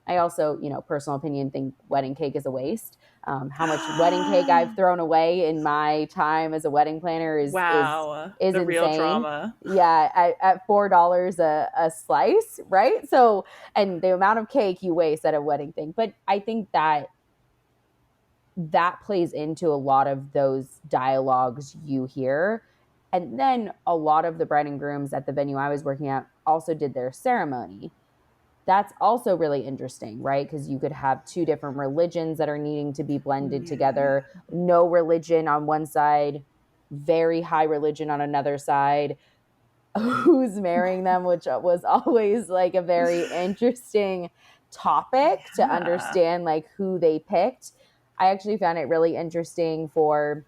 I also, you know, personal opinion, think wedding cake is a waste. How much wedding cake I've thrown away in my time as a wedding planner is the insane. Real drama. Yeah, at $4 a slice, right? So, and the amount of cake you waste at a wedding thing. But I think that plays into a lot of those dialogues you hear. And then a lot of the bride and grooms at the venue I was working at also did their ceremony. That's also really interesting, right? Because you could have two different religions that are needing to be blended together. No religion on one side, very high religion on another side. Who's marrying them, which was always like a very interesting topic to understand, like who they picked. I actually found it really interesting for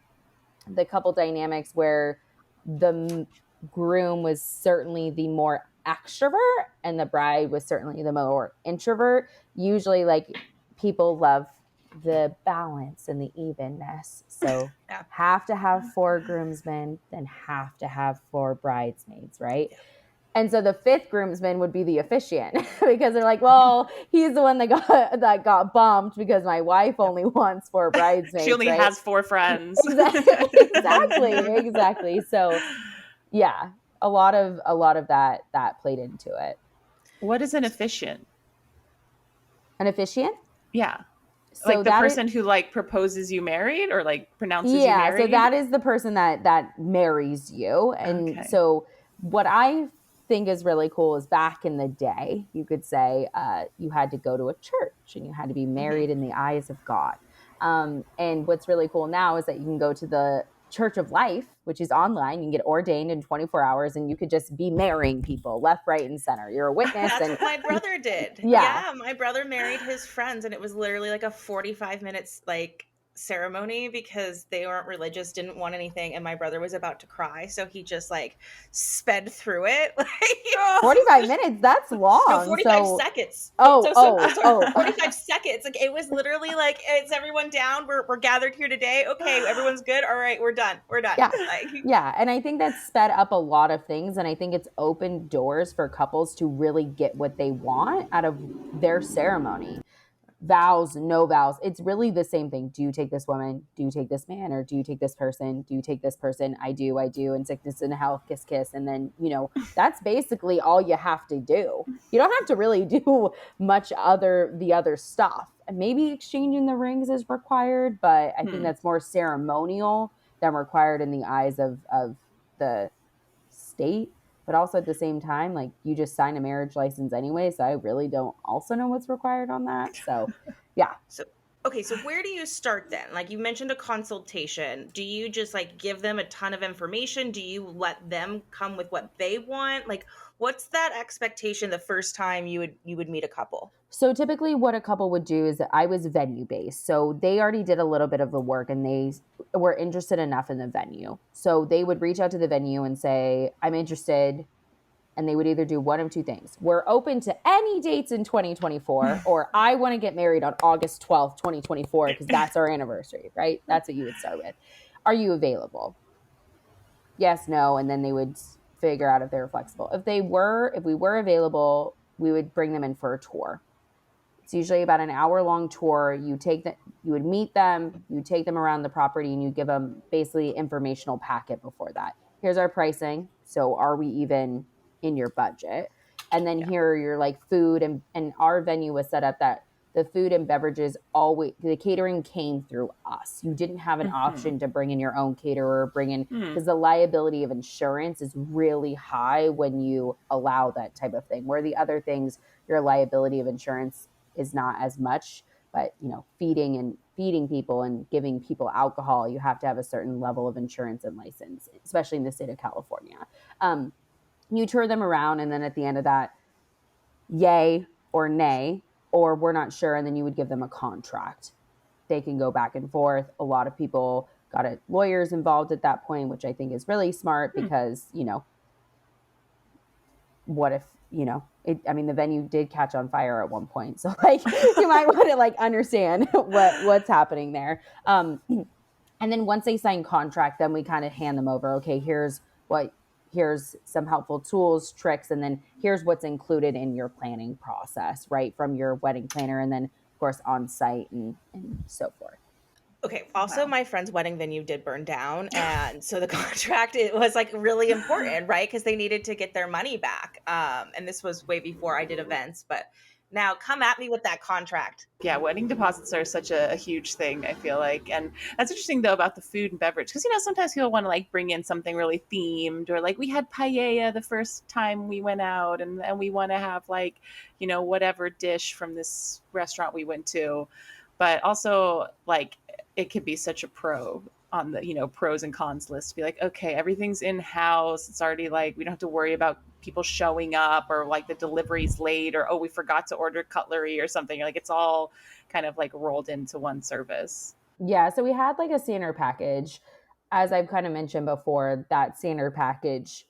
the couple dynamics where the groom was certainly the more extrovert and the bride was certainly the more introvert. Usually, like, people love the balance and the evenness. So have to have 4 groomsmen, then have to have 4 bridesmaids, right? And so the 5th groomsman would be the officiant because they're like, well, he's the one that got bumped because my wife only wants 4 bridesmaids. She only has 4 friends. Exactly. So yeah, a lot of that played into it. What is an officiant? An officiant? Yeah. So like the person who like proposes you married or like pronounces you married? Yeah, so that is the person that marries you. And so what I think is really cool is back in the day, you could say you had to go to a church and you had to be married in the eyes of God. And what's really cool now is that you can go to the Church of Life, which is online. You can get ordained in 24 hours and you could just be marrying people left, right, and center. You're a witness. That's what my brother did. Yeah, my brother married his friends and it was literally like a 45 minutes like ceremony because they weren't religious, didn't want anything, and my brother was about to cry, so he just like sped through it. 45 minutes, that's long. No, 45 seconds. 45 seconds. Like it was literally like, it's everyone down, we're gathered here today, okay, everyone's good, all right, we're done. Yeah, and I think that's sped up a lot of things, and I think it's opened doors for couples to really get what they want out of their ceremony. Vows, no vows, it's really the same thing. Do you take this woman? Do you take this man? Or do you take this person? Do you take this person? I do, in sickness and health, kiss. And then, you know, that's basically all you have to do. You don't have to really do much the other stuff. Maybe exchanging the rings is required, but I think that's more ceremonial than required in the eyes of the state. But also at the same time, like, you just sign a marriage license anyway, so I really don't also know what's required on that. So, yeah. So where do you start then? Like, you mentioned a consultation. Do you just like give them a ton of information? Do you let them come with what they want? Like, what's that expectation the first time you would meet a couple? So typically what a couple would do is, I was venue based. So they already did a little bit of the work and they were interested enough in the venue. So they would reach out to the venue and say, I'm interested. And they would either do one of two things. We're open to any dates in 2024, or I want to get married on August 12th, 2024, because that's our anniversary, right? That's what you would start with. are you available? Yes, no, and then they would figure out if they were flexible. If we were available, we would bring them in for a tour. It's usually about an hour-long tour. You would meet them, you take them around the property, and you give them basically informational packet before that. Here's our pricing. So are we even in your budget? And then here are your like food, and our venue was set up that the food and beverages, the catering came through us. You didn't have an option to bring in your own caterer, because the liability of insurance is really high when you allow that type of thing, where the other things, your liability of insurance is not as much. But feeding people and giving people alcohol, you have to have a certain level of insurance and license, especially in the state of California. You tour them around, and then at the end of that, yay or nay, or we're not sure, and then you would give them a contract. They can go back and forth. A lot of people got lawyers involved at that point, which I think is really smart, because what if the venue did catch on fire at one point, so you might want to understand what's happening there. And then once they sign contract, then we kind of hand them over. Okay, here's some helpful tools, tricks, and then here's what's included in your planning process, right, from your wedding planner, and then of course on site and so forth. Okay. Also, my friend's wedding venue did burn down, and so the contract, it was really important, right? Because they needed to get their money back. And this was way before I did events, but now come at me with that contract. Yeah, wedding deposits are such a huge thing, I feel like. And that's interesting, though, about the food and beverage. Because, sometimes people want to, bring in something really themed. Or, we had paella the first time we went out. And we want to have, whatever dish from this restaurant we went to. But also, it could be such a pro on the, pros and cons list to be like, okay, everything's in-house. It's already we don't have to worry about people showing up, or the delivery's late, or, oh, we forgot to order cutlery or something. It's all kind of rolled into one service. Yeah. So we had a standard package. As I've kind of mentioned before, that standard package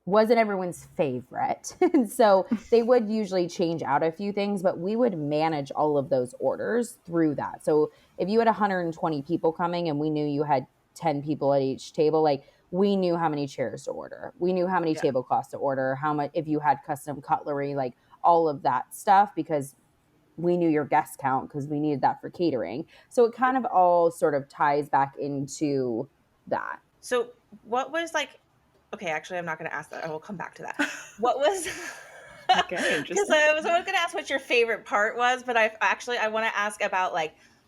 wasn't everyone's favorite. And so they would usually change out a few things, but we would manage all of those orders through that. So if you had 120 people coming and we knew you had 10 people at each table, we knew how many chairs to order. We knew how many tablecloths to order, how much, if you had custom cutlery, all of that stuff, because we knew your guest count, because we needed that for catering. So it kind of all sort of ties back into that. So what was okay, actually, I'm not going to ask that. I will come back to that. What was... Okay, because I was going to ask what your favorite part was, but I want to ask about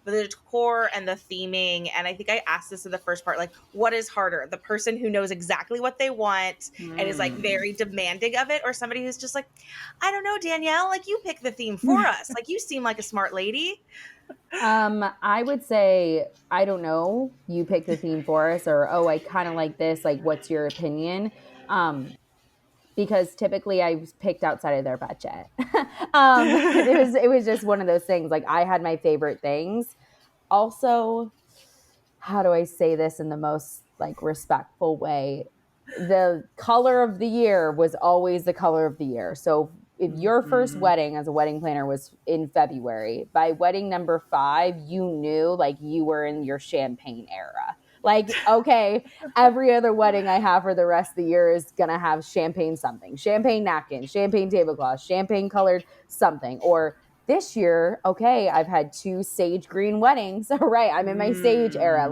the decor and the theming. And I think I asked this in the first part, what is harder? The person who knows exactly what they want and is very demanding of it, or somebody who's just I don't know, Danielle, you pick the theme for us. You seem like a smart lady. I would say, I don't know, you pick the theme for us, or, oh, I kind of like this, what's your opinion? Because typically I was picked outside of their budget. It was just one of those things. I had my favorite things. Also, how do I say this in the most respectful way? The color of the year was always the color of the year. So if your first wedding as a wedding planner was in February, by wedding number 5, you knew you were in your champagne era. Okay, every other wedding I have for the rest of the year is going to have champagne something, champagne napkins, champagne tablecloths, champagne colored something. Or this year, okay, I've had 2 sage green weddings. All right, I'm in my sage era.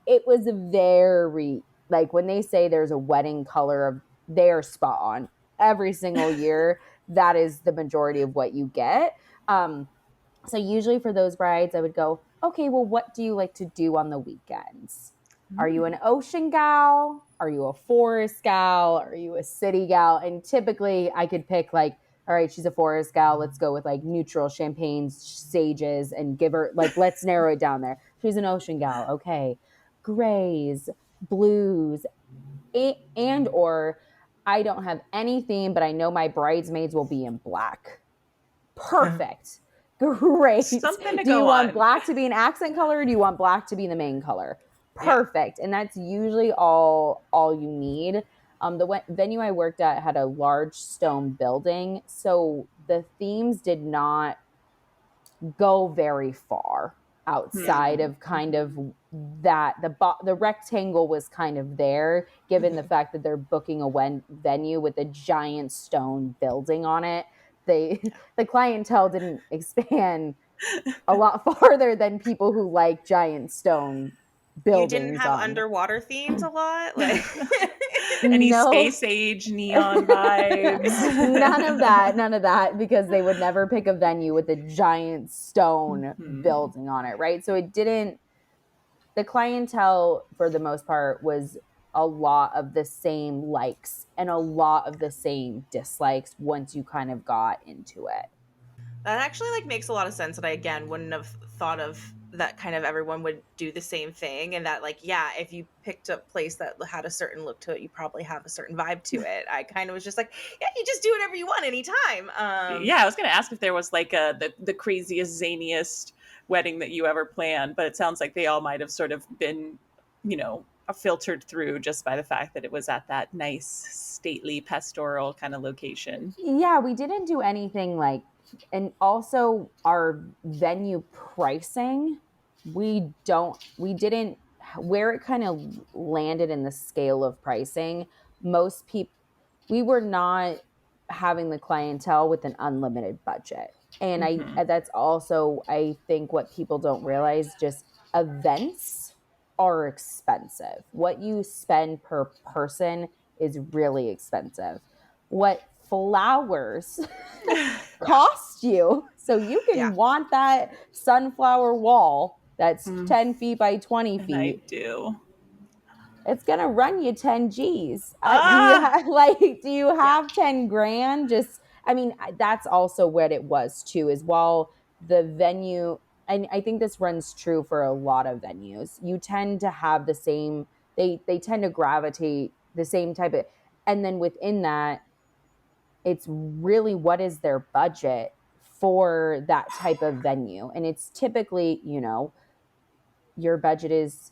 It was very, when they say there's a wedding color of, they're spot on. Every single year, that is the majority of what you get. So usually for those brides, I would go, okay, well, what do you like to do on the weekends? Are you an ocean gal? Are you a forest gal? Are you a city gal? And typically I could pick all right, she's a forest gal. Let's go with neutral champagnes, sages, and give her let's narrow it down there. She's an ocean gal. Okay. Grays, blues, and or I don't have anything, but I know my bridesmaids will be in black. Perfect. Great. Something to do you go want on. black to be an accent color, or do you want black to be the main color? Perfect. Yeah. And that's usually all you need. The venue I worked at had a large stone building, so the themes did not go very far outside of kind of that the rectangle was kind of there, given the fact that they're booking a venue with a giant stone building on it. The clientele didn't expand a lot farther than people who like giant stone You didn't buildings have on. underwater themes a lot? Like Any No. space age neon vibes? None of that, because they would never pick a venue with a giant stone building on it, right? So it didn't, the clientele for the most part was a lot of the same likes and a lot of the same dislikes once you kind of got into it. that actually like makes a lot of sense, and I again wouldn't have thought of that kind of everyone would do the same thing, and that like yeah, if you picked a place that had a certain look to it, you probably have a certain vibe to it. I kind of was just like, yeah, you just do whatever you want anytime. Yeah, I was going to ask if there was like the craziest, zaniest wedding that you ever planned, but it sounds like they all might have sort of been, filtered through just by the fact that it was at that nice, stately, pastoral kind of location. Yeah, we didn't do anything like, and also our venue pricing, we didn't, where it kind of landed in the scale of pricing, most people, we were not having the clientele with an unlimited budget. And that's also, I think, what people don't realize, just events are expensive. What you spend per person is really expensive. What flowers cost you, so you can Yeah. want that sunflower wall that's 10 feet by 20 And I feet, do. it's gonna run you 10 G's. Ah! Do you have 10 grand? Just, I mean, that's also what it was too, is while the venue, and I think this runs true for a lot of venues, you tend to have the same, they tend to gravitate the same type of, and then within that, it's really what is their budget for that type of venue. And it's typically, your budget is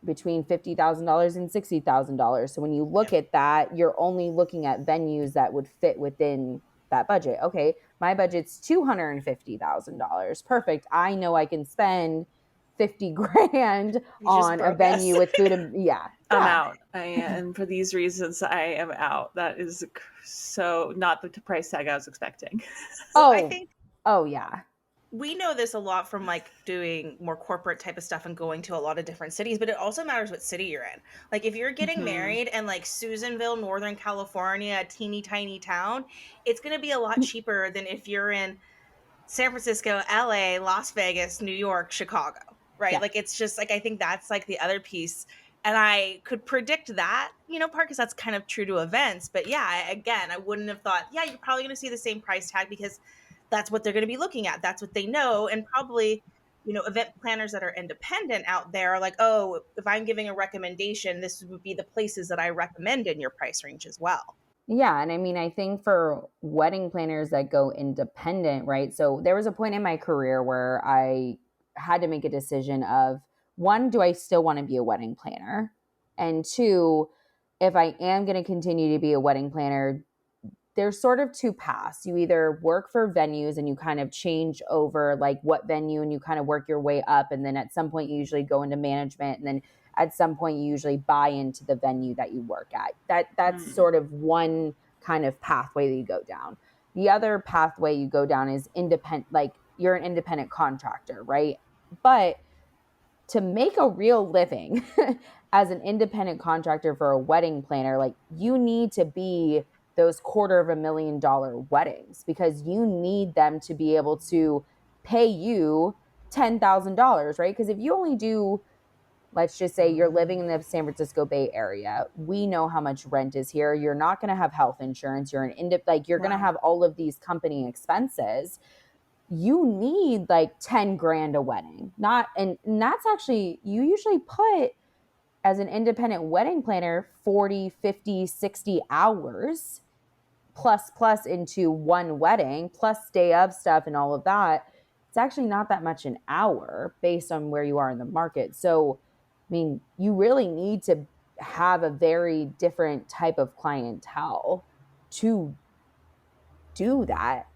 between $50,000 and $60,000. So when you look at that, you're only looking at venues that would fit within that budget. Okay, my budget's $250,000. Perfect. I know I can spend 50 grand You just on a broke us. venue with food and yeah. I'm out. And for these reasons, I am out. That is so not the price tag I was expecting. Well, I think oh yeah. we know this a lot from like doing more corporate type of stuff and going to a lot of different cities, but it also matters what city you're in. Like if you're getting married in like Susanville, Northern California, a teeny tiny town, it's going to be a lot cheaper than if you're in San Francisco, LA, Las Vegas, New York, Chicago, right? Yeah. Like it's just like I think that's like the other piece. And I could predict that, part because that's kind of true to events. But yeah, again, I wouldn't have thought, yeah, you're probably going to see the same price tag because that's what they're going to be looking at. That's what they know. And probably, event planners that are independent out there are like, oh, if I'm giving a recommendation, this would be the places that I recommend in your price range as well. Yeah. And I mean, I think for wedding planners that go independent, right? So there was a point in my career where I had to make a decision of, one, do I still want to be a wedding planner? And two, if I am going to continue to be a wedding planner, there's sort of two paths. You either work for venues and you kind of change over like what venue and you kind of work your way up. And then at some point you usually go into management. And then at some point you usually buy into the venue that you work at. That's sort of one kind of pathway that you go down. The other pathway you go down is independent, like you're an independent contractor, right? But to make a real living as an independent contractor for a wedding planner, like you need to be those $250,000 weddings, because you need them to be able to pay you $10,000, right? Because if you only do, let's just say you're living in the San Francisco Bay Area, we know how much rent is here. You're not going to have health insurance. You're you're going to have all of these company expenses. You need like 10 grand a wedding. And that's actually, you usually put as an independent wedding planner 40, 50, 60 hours plus into one wedding, plus day of stuff and all of that. It's actually not that much an hour based on where you are in the market. So, I mean, you really need to have a very different type of clientele to do that.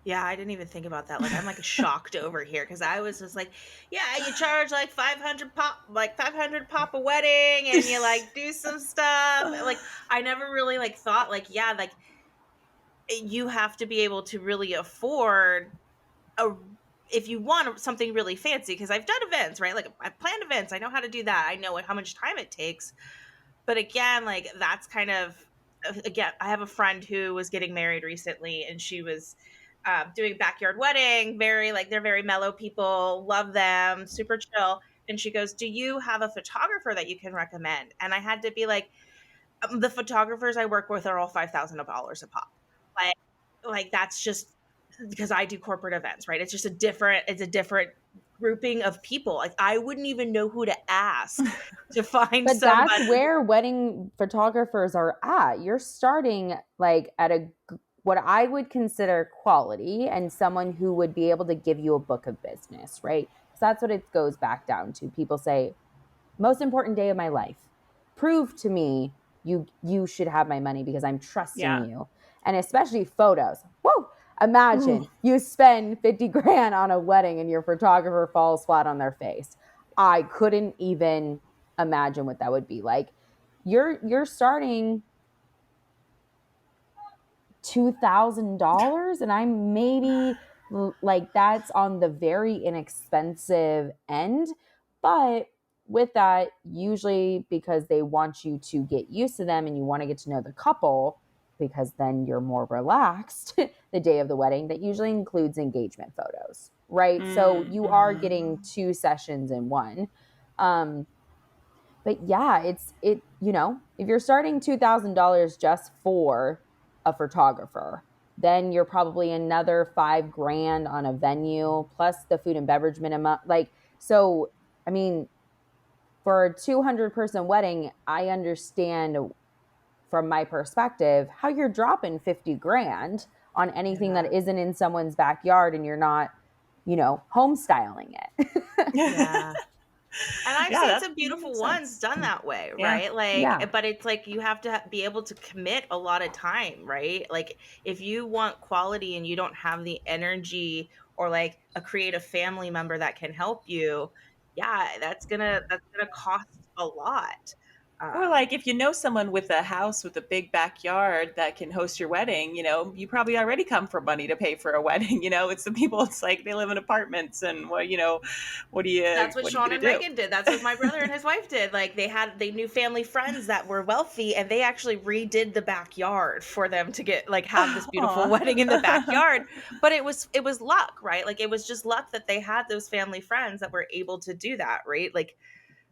Yeah, I didn't even think about that. Like, I'm like shocked over here because I was just like, yeah, you charge like 500 pop a wedding, and you like do some stuff. Like, I never really like thought like, yeah, like you have to be able to really afford a if you want something really fancy, because I've done events, right? Like, I've planned events. I know how to do that. I know how much time it takes. But again, like that's kind of again, I have a friend who was getting married recently, and she was doing backyard wedding. Very like they're very mellow people, love them, super chill. And she goes, "Do you have a photographer that you can recommend?" And I had to be like, the photographers I work with are all $5,000 a pop. Like, that's just because I do corporate events, right? It's a different grouping of people. Like, I wouldn't even know who to ask to find But that's somebody. where wedding photographers are at. You're starting like at what I would consider quality and someone who would be able to give you a book of business, right? Because that's what it goes back down to. People say, most important day of my life. Prove to me you should have my money because I'm trusting Yeah. you. And especially photos. Whoa. Imagine Ooh. you spend 50 grand on a wedding and your photographer falls flat on their face. I couldn't even imagine what that would be like. You're starting $2,000 and I'm maybe like that's on the very inexpensive end. But with that, usually because they want you to get used to them and you want to get to know the couple, because then you're more relaxed the day of the wedding, that usually includes engagement photos, right? So you are getting two sessions in one. um, but yeah, if you're starting $2,000 just for a photographer, then you're probably another 5 grand on a venue plus the food and beverage minimum. Like, so, I mean, for a 200-person wedding, I understand from my perspective how you're dropping 50 grand on anything Yeah. that isn't in someone's backyard and you're not, home styling it. Yeah. And I've Yeah, seen that some beautiful makes ones sense. done that way, Yeah. right? Like, Yeah. but it's like you have to be able to commit a lot of time, right? Like, if you want quality and you don't have the energy or like a creative family member that can help you, yeah, that's gonna cost a lot. Or Um, like if you know someone with a house with a big backyard that can host your wedding, you probably already come for money to pay for a wedding. It's the people. It's like they live in apartments, and what are you That's what what are you Sean gonna and do? Megan did. That's what my brother and his wife did. Like, they knew family friends that were wealthy, and they actually redid the backyard for them to get like have this beautiful Aw. wedding in the backyard. But it was luck, right? Like, it was just luck that they had those family friends that were able to do that, right? Like,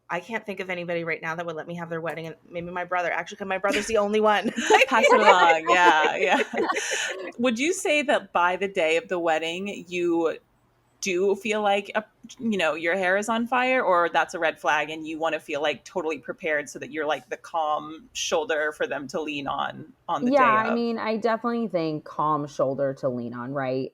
I can't think of anybody right now that would let me have their wedding, and maybe my brother. Actually, 'cause my brother's the only one. Pass it along. Yeah, yeah. Would you say that by the day of the wedding, you do feel like your hair is on fire, or that's a red flag and you want to feel like totally prepared so that you're like the calm shoulder for them to lean on the Yeah, day I of? mean, I definitely think calm shoulder to lean on, right?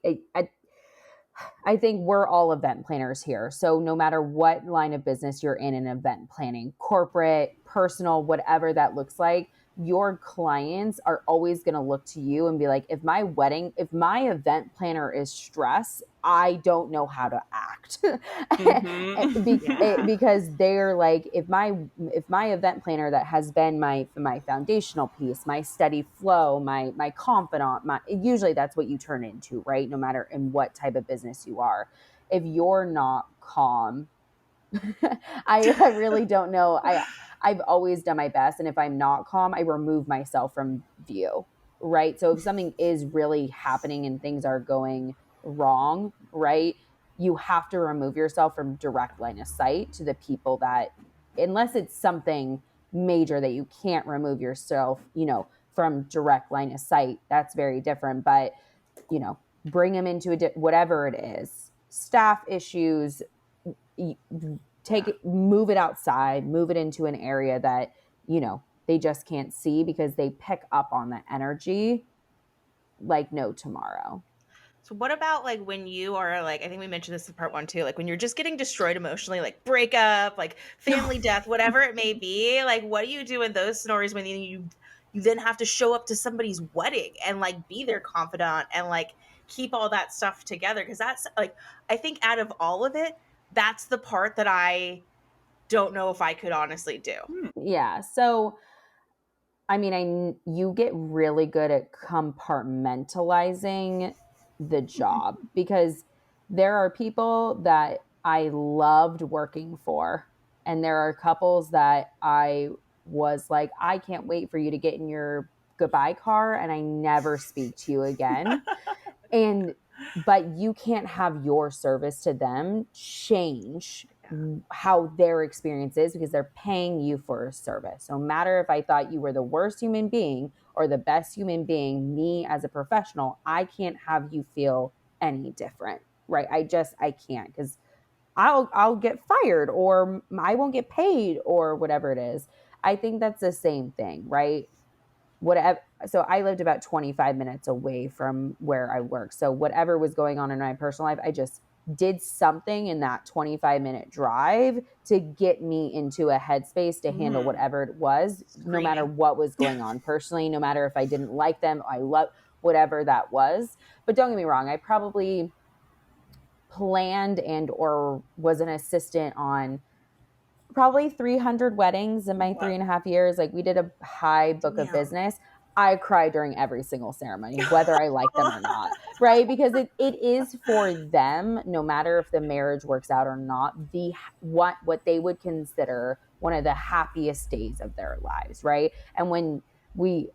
I think we're all event planners here. So no matter what line of business you're in event planning, corporate, personal, whatever that looks like, your clients are always going to look to you and be like, if my event planner is stressed, I don't know how to act. Mm-hmm. Yeah. Because they're like, if my event planner that has been my foundational piece, my steady flow, my confidant, usually that's what you turn into, right? No matter in what type of business you are. If you're not calm, I really don't know. I've always done my best, and if I'm not calm, I remove myself from view, right? So if something is really happening and things are going wrong, right, you have to remove yourself from direct line of sight to the people that, unless it's something major that you can't remove yourself, from direct line of sight, that's very different. But bring them into whatever it is, staff issues, take Yeah. it, move it outside, move it into an area that they just can't see, because they pick up on the energy like no tomorrow. So what about like when you are like, I think we mentioned this in part one too, like when you're just getting destroyed emotionally, like breakup, like family death, whatever it may be, like what do you do in those scenarios when you then have to show up to somebody's wedding and like be their confidant and like keep all that stuff together, because that's like, I think out of all of it, that's the part that I don't know if I could honestly do. Yeah. So, I mean, you get really good at compartmentalizing the job because there are people that I loved working for, and there are couples that I was like, I can't wait for you to get in your goodbye car and I never speak to you again. And but you can't have your service to them change how their experience is because they're paying you for a service. No matter if I thought you were the worst human being or the best human being, me as a professional, I can't have you feel any different, right? I can't, because I'll get fired or I won't get paid or whatever it is. I think that's the same thing, right? Whatever. So I lived about 25 minutes away from where I work. So whatever was going on in my personal life, I just did something in that 25-minute drive to get me into a headspace to handle whatever it was, no matter what was going on personally, no matter if I didn't like them, I love whatever that was. But don't get me wrong, I probably planned and or was an assistant on probably 300 weddings in my 3.5 years. Like, we did a high book of business. I cried during every single ceremony, whether I like them or not, right? Because it is for them, no matter if the marriage works out or not, what they would consider one of the happiest days of their lives, right? And when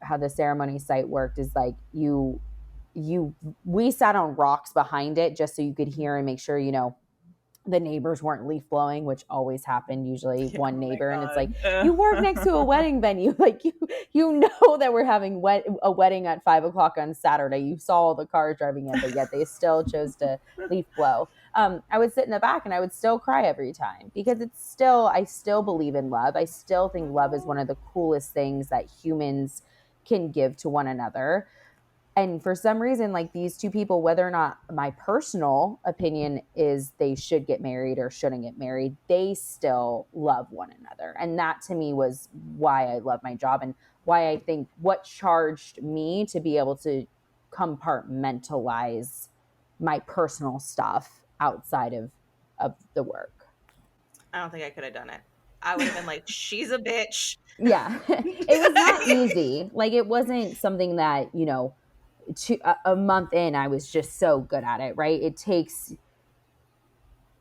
how the ceremony site worked is like we sat on rocks behind it just so you could hear and make sure, the neighbors weren't leaf blowing, which always happened, usually one neighbor. And it's like, you work next to a wedding venue. Like, you know that we're having a wedding at 5:00 on Saturday. You saw all the cars driving in, but yet they still chose to leaf blow. I would sit in the back and I would still cry every time because I still believe in love. I still think love is one of the coolest things that humans can give to one another. And for some reason, like, these two people, whether or not my personal opinion is they should get married or shouldn't get married, they still love one another. And that to me was why I love my job and why I think what charged me to be able to compartmentalize my personal stuff outside of the work. I don't think I could have done it. I would have been like, she's a bitch. Yeah. It was not easy. Like, it wasn't something that, a month in, I was just so good at it, right? It takes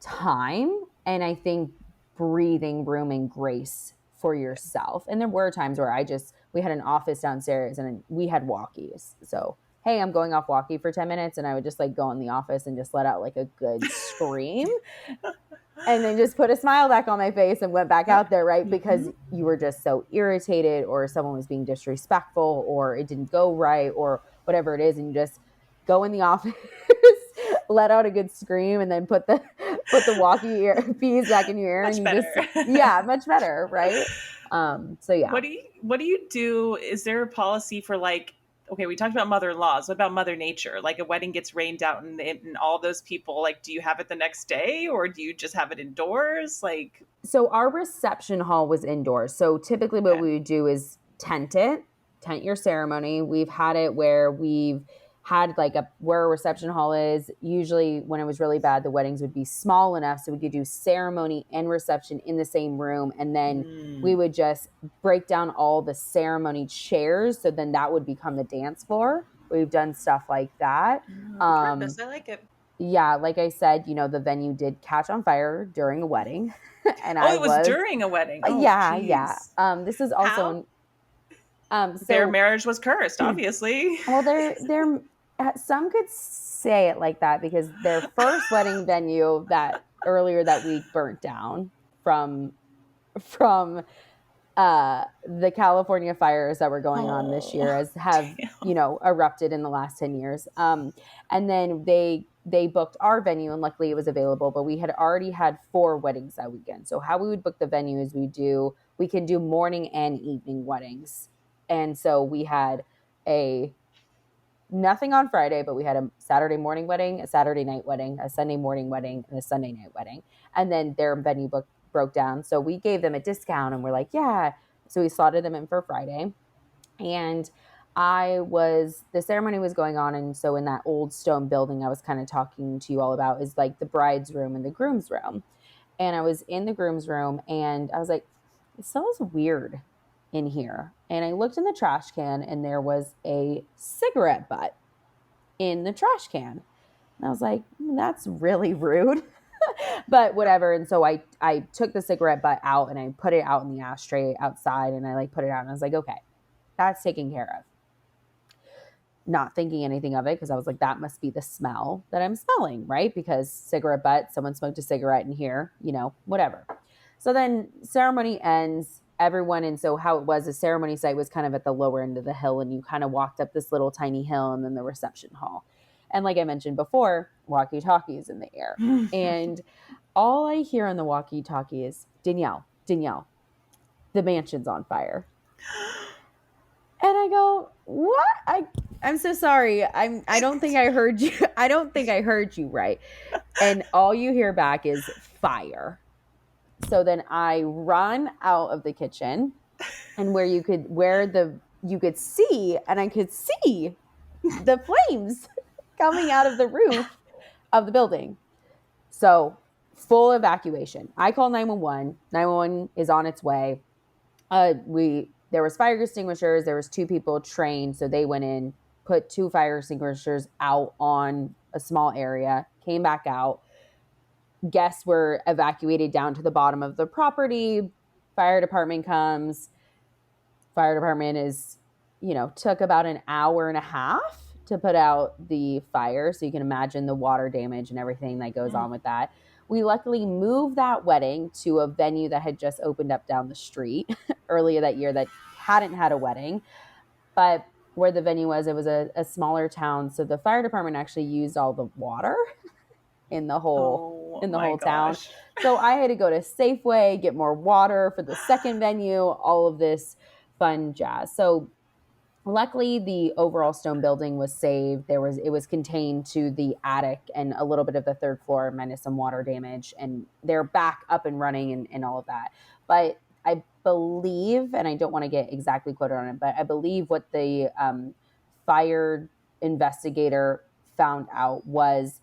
time and I think breathing room and grace for yourself. And there were times where we had an office downstairs and we had walkies. So, hey, I'm going off walkie for 10 minutes. And I would just like go in the office and just let out like a good scream and then just put a smile back on my face and went back out there, right? Because you were just so irritated or someone was being disrespectful or it didn't go right or whatever it is. And you just go in the office, let out a good scream, and then put the walkie earpiece back in your ear. Much and you better. just, much better, right? So yeah. What do you do? Is there a policy for, like, okay, we talked about mother-in-laws. What about Mother Nature? Like, a wedding gets rained out and all those people, like, do you have it the next day or do you just have it indoors? Like, so our reception hall was indoors. So typically what we would do is tent your ceremony. We've had it where we've had like where a reception hall is. Usually when it was really bad, the weddings would be small enough so we could do ceremony and reception in the same room. And then we would just break down all the ceremony chairs. So then that would become the dance floor. We've done stuff like that. I like it. Yeah, like I said, the venue did catch on fire during a wedding. And it was during a wedding. Oh, yeah, geez. yeah. This is also so their marriage was cursed, obviously. Well, they're some could say it like that because their first wedding venue that earlier that week burnt down from the California fires that were going on this year have erupted in the last 10 years. And then they booked our venue and luckily it was available, but we had already had 4 weddings that weekend. So how we would book the venue is we can do morning and evening weddings. And so we had nothing on Friday, but we had a Saturday morning wedding, a Saturday night wedding, a Sunday morning wedding, and a Sunday night wedding. And then their venue broke down. So we gave them a discount and we're like, yeah. So we slotted them in for Friday. And the ceremony was going on. And so in that old stone building I was kind of talking to you all about is like the bride's room and the groom's room. And I was in the groom's room and I was like, it smells weird in here. And I looked in the trash can and there was a cigarette butt in the trash can. And I was like, that's really rude. But whatever. And so I took the cigarette butt out and I put it out in the ashtray outside and I like put it out and I was like, okay, that's taken care of. Not thinking anything of it because I was like, that must be the smell that I'm smelling, right? Because cigarette butt, someone smoked a cigarette in here, whatever. So then ceremony ends, everyone. And so how it was, the ceremony site was kind of at the lower end of the hill and you kind of walked up this little tiny hill and then the reception hall. And like I mentioned before, walkie-talkies in the air. And all I hear on the walkie-talkie is, Danielle, the mansion's on fire. And I go, what? I'm so sorry. I don't think I heard you. I don't think I heard you right. And all you hear back is fire. So then I run out of the kitchen and you could see, and I could see the flames coming out of the roof of the building. So full evacuation. I call 911. 911 is on its way. There was fire extinguishers. There was 2 people trained. So they went in, put 2 fire extinguishers out on a small area, came back out. Guests were evacuated down to the bottom of the property. Fire department comes. Fire department took about an hour and a half to put out the fire. So you can imagine the water damage and everything that goes on with that. We luckily moved that wedding to a venue that had just opened up down the street earlier that year that hadn't had a wedding. But where the venue was, it was a smaller town. So the fire department actually used all the water in the whole town. So I had to go to Safeway, get more water for the second venue, all of this fun jazz. So luckily the overall stone building was saved. It was contained to the attic and a little bit of the 3rd floor minus some water damage, and they're back up and running and all of that. But I believe, and I don't want to get exactly quoted on it, but I believe what the fire investigator found out was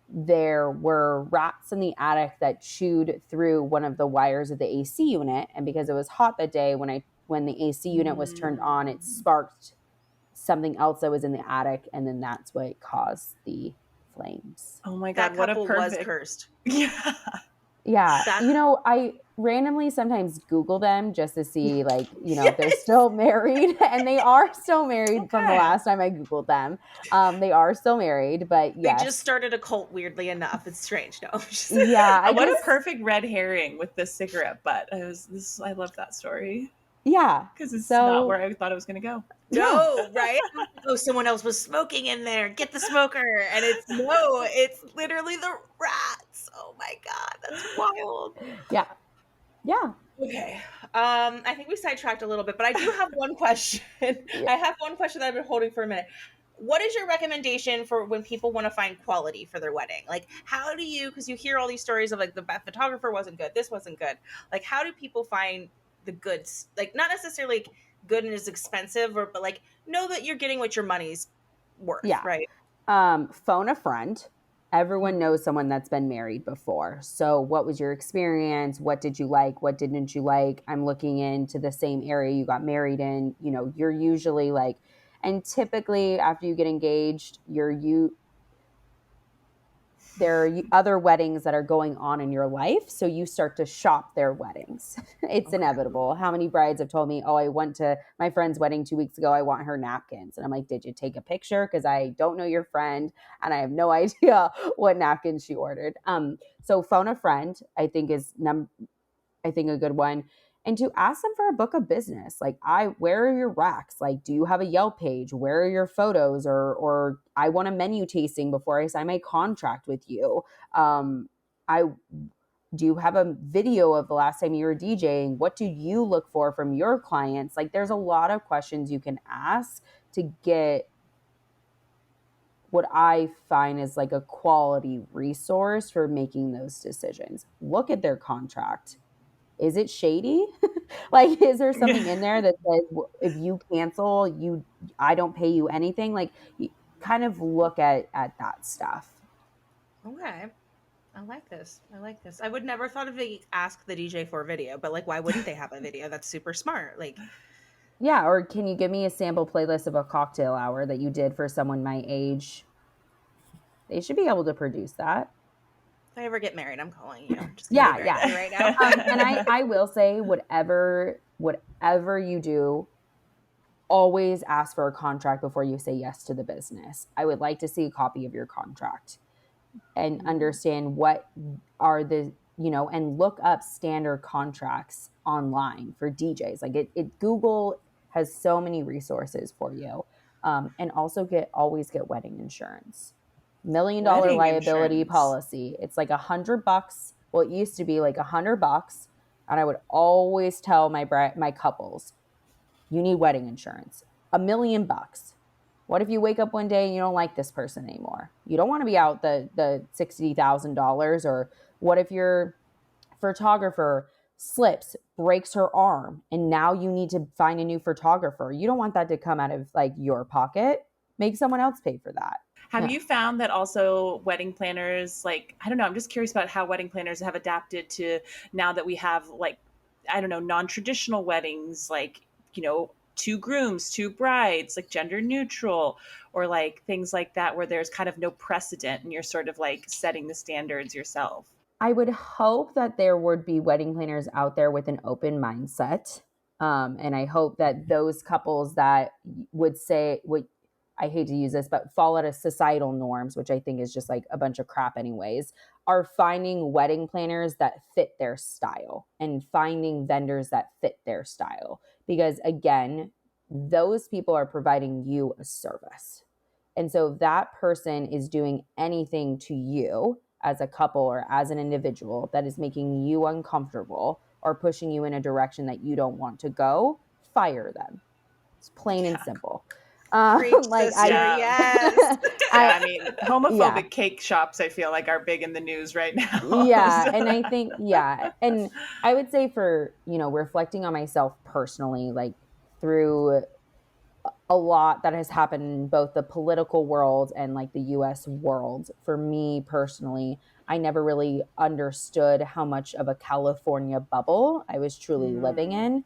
there were rats in the attic that chewed through one of the wires of the AC unit. And because it was hot that day, when the AC unit was turned on, it sparked something else that was in the attic. And then that's what caused the flames. Oh my God. That what a couple perfect... was cursed. Yeah. Yeah. I randomly sometimes Google them just to see if they're still married, and they are still married from the last time I Googled them. They are still married, but yes. They just started a cult, weirdly enough. It's strange. No. Yeah. What a perfect red herring with the cigarette butt. I love that story. Yeah. Because it's not where I thought it was going to go. No, right? Oh, someone else was smoking in there. Get the smoker. And it's literally the rats. Oh my God. That's wild. Yeah. Yeah. Okay. I think we sidetracked a little bit, but I do have one question. Yeah. I have one question that I've been holding for a minute. What is your recommendation for when people want to find quality for their wedding? Like, how do you, because you hear all these stories of like the photographer wasn't good, this wasn't good. Like, how do people find the goods? Like, not necessarily like good and is expensive, but like know that you're getting what your money's worth, right? Phone a friend. Everyone knows someone that's been married before. So what was your experience? What did you like? What didn't you like? I'm looking into the same area you got married in. You're usually like, and typically after you get engaged, there are other weddings that are going on in your life. So you start to shop their weddings. It's inevitable. How many brides have told me, oh, I went to my friend's wedding 2 weeks ago. I want her napkins. And I'm like, did you take a picture? Because I don't know your friend and I have no idea what napkins she ordered. So phone a friend, I think is a good one. And to ask them for a book of business. Like, where are your racks? Like, do you have a Yelp page? Where are your photos? Or I want a menu tasting before I sign my contract with you. Do you have a video of the last time you were DJing? What do you look for from your clients? Like, there's a lot of questions you can ask to get what I find is like a quality resource for making those decisions. Look at their contract. is it shady? Like, is there something in there that says if you cancel, I don't pay you anything? Like, you kind of look at that stuff. Okay. I like this. I would never thought of ask the DJ for a video, but like, why wouldn't they have a video? That's super smart. Like, Yeah, or can you give me a sample playlist of a cocktail hour that you did for someone my age? They should be able to produce that. if I ever get married, I'm calling you. I'm just gonna be Yeah, very yeah. clear right now. And I will say, whatever you do, always ask for a contract before you say yes to the business. I would like to see a copy of your contract and understand what are the, and look up standard contracts online for DJs. Like Google has so many resources for you. And also always get wedding insurance. $1 million Wedding liability insurance. policy. It's like $100. Well, it used to be like $100. And I would always tell my couples, you need wedding insurance. $1 million. What if you wake up one day and you don't like this person anymore? You don't want to be out the $60,000. Or what if your photographer slips, breaks her arm, and now you need to find a new photographer? You don't want that to come out of like your pocket. Make someone else pay for that. Have you found that also wedding planners, like, I don't know, I'm just curious about how wedding planners have adapted to now that we have, like, I don't know, non-traditional weddings, like, 2 grooms, 2 brides, like gender neutral, or like things like that, where there's kind of no precedent and you're sort of like setting the standards yourself. I would hope that there would be wedding planners out there with an open mindset. And I hope that those couples that would say, I hate to use this, but fall out of societal norms, which I think is just like a bunch of crap anyways, are finding wedding planners that fit their style and finding vendors that fit their style. Because again, those people are providing you a service. And so if that person is doing anything to you as a couple or as an individual that is making you uncomfortable or pushing you in a direction that you don't want to go, fire them. It's plain and simple. Preach, like sister, yes. I mean, homophobic cake shops, I feel like, are big in the news right now. Yeah. And I think, and I would say for, reflecting on myself personally, like through a lot that has happened in both the political world and like the US world. For me personally, I never really understood how much of a California bubble I was truly living in.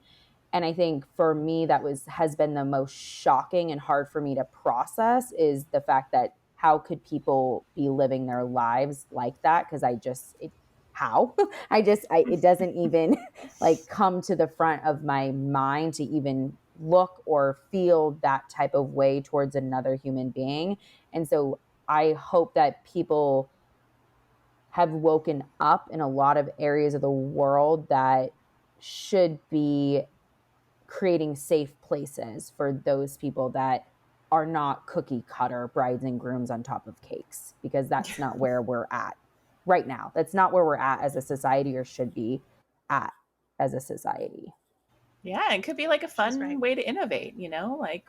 And I think for me, has been the most shocking and hard for me to process, is the fact that how could people be living their lives like that? Because how? It doesn't even like come to the front of my mind to even look or feel that type of way towards another human being. And so I hope that people have woken up in a lot of areas of the world that should be creating safe places for those people that are not cookie cutter brides and grooms on top of cakes, because that's not where we're at right now. That's not where we're at as a society, or should be at as a society. Yeah, it could be like a fun way to innovate, like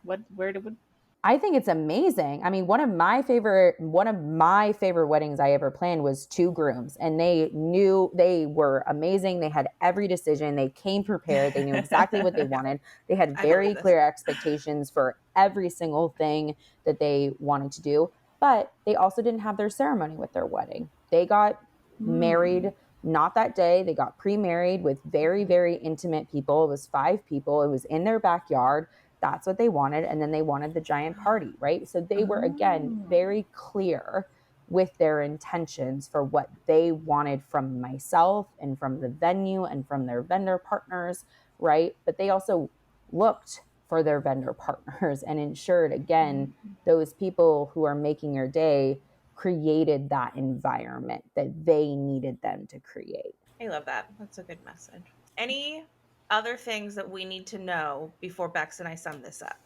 I think it's amazing. I mean, one of my favorite weddings I ever planned was 2 grooms, and they were amazing. They had every decision. They came prepared. They knew exactly what they wanted. They had very clear expectations for every single thing that they wanted to do, but they also didn't have their ceremony with their wedding. They got married not that day. They got pre-married with very, very intimate people. It was 5 people. It was in their backyard. That's what they wanted. And then they wanted the giant party, right? So they were, again, very clear with their intentions for what they wanted from myself and from the venue and from their vendor partners, right? But they also looked for their vendor partners and ensured, again, those people who are making your day created that environment that they needed them to create. I love that. That's a good message. Any other things that we need to know before Bex and I sum this up?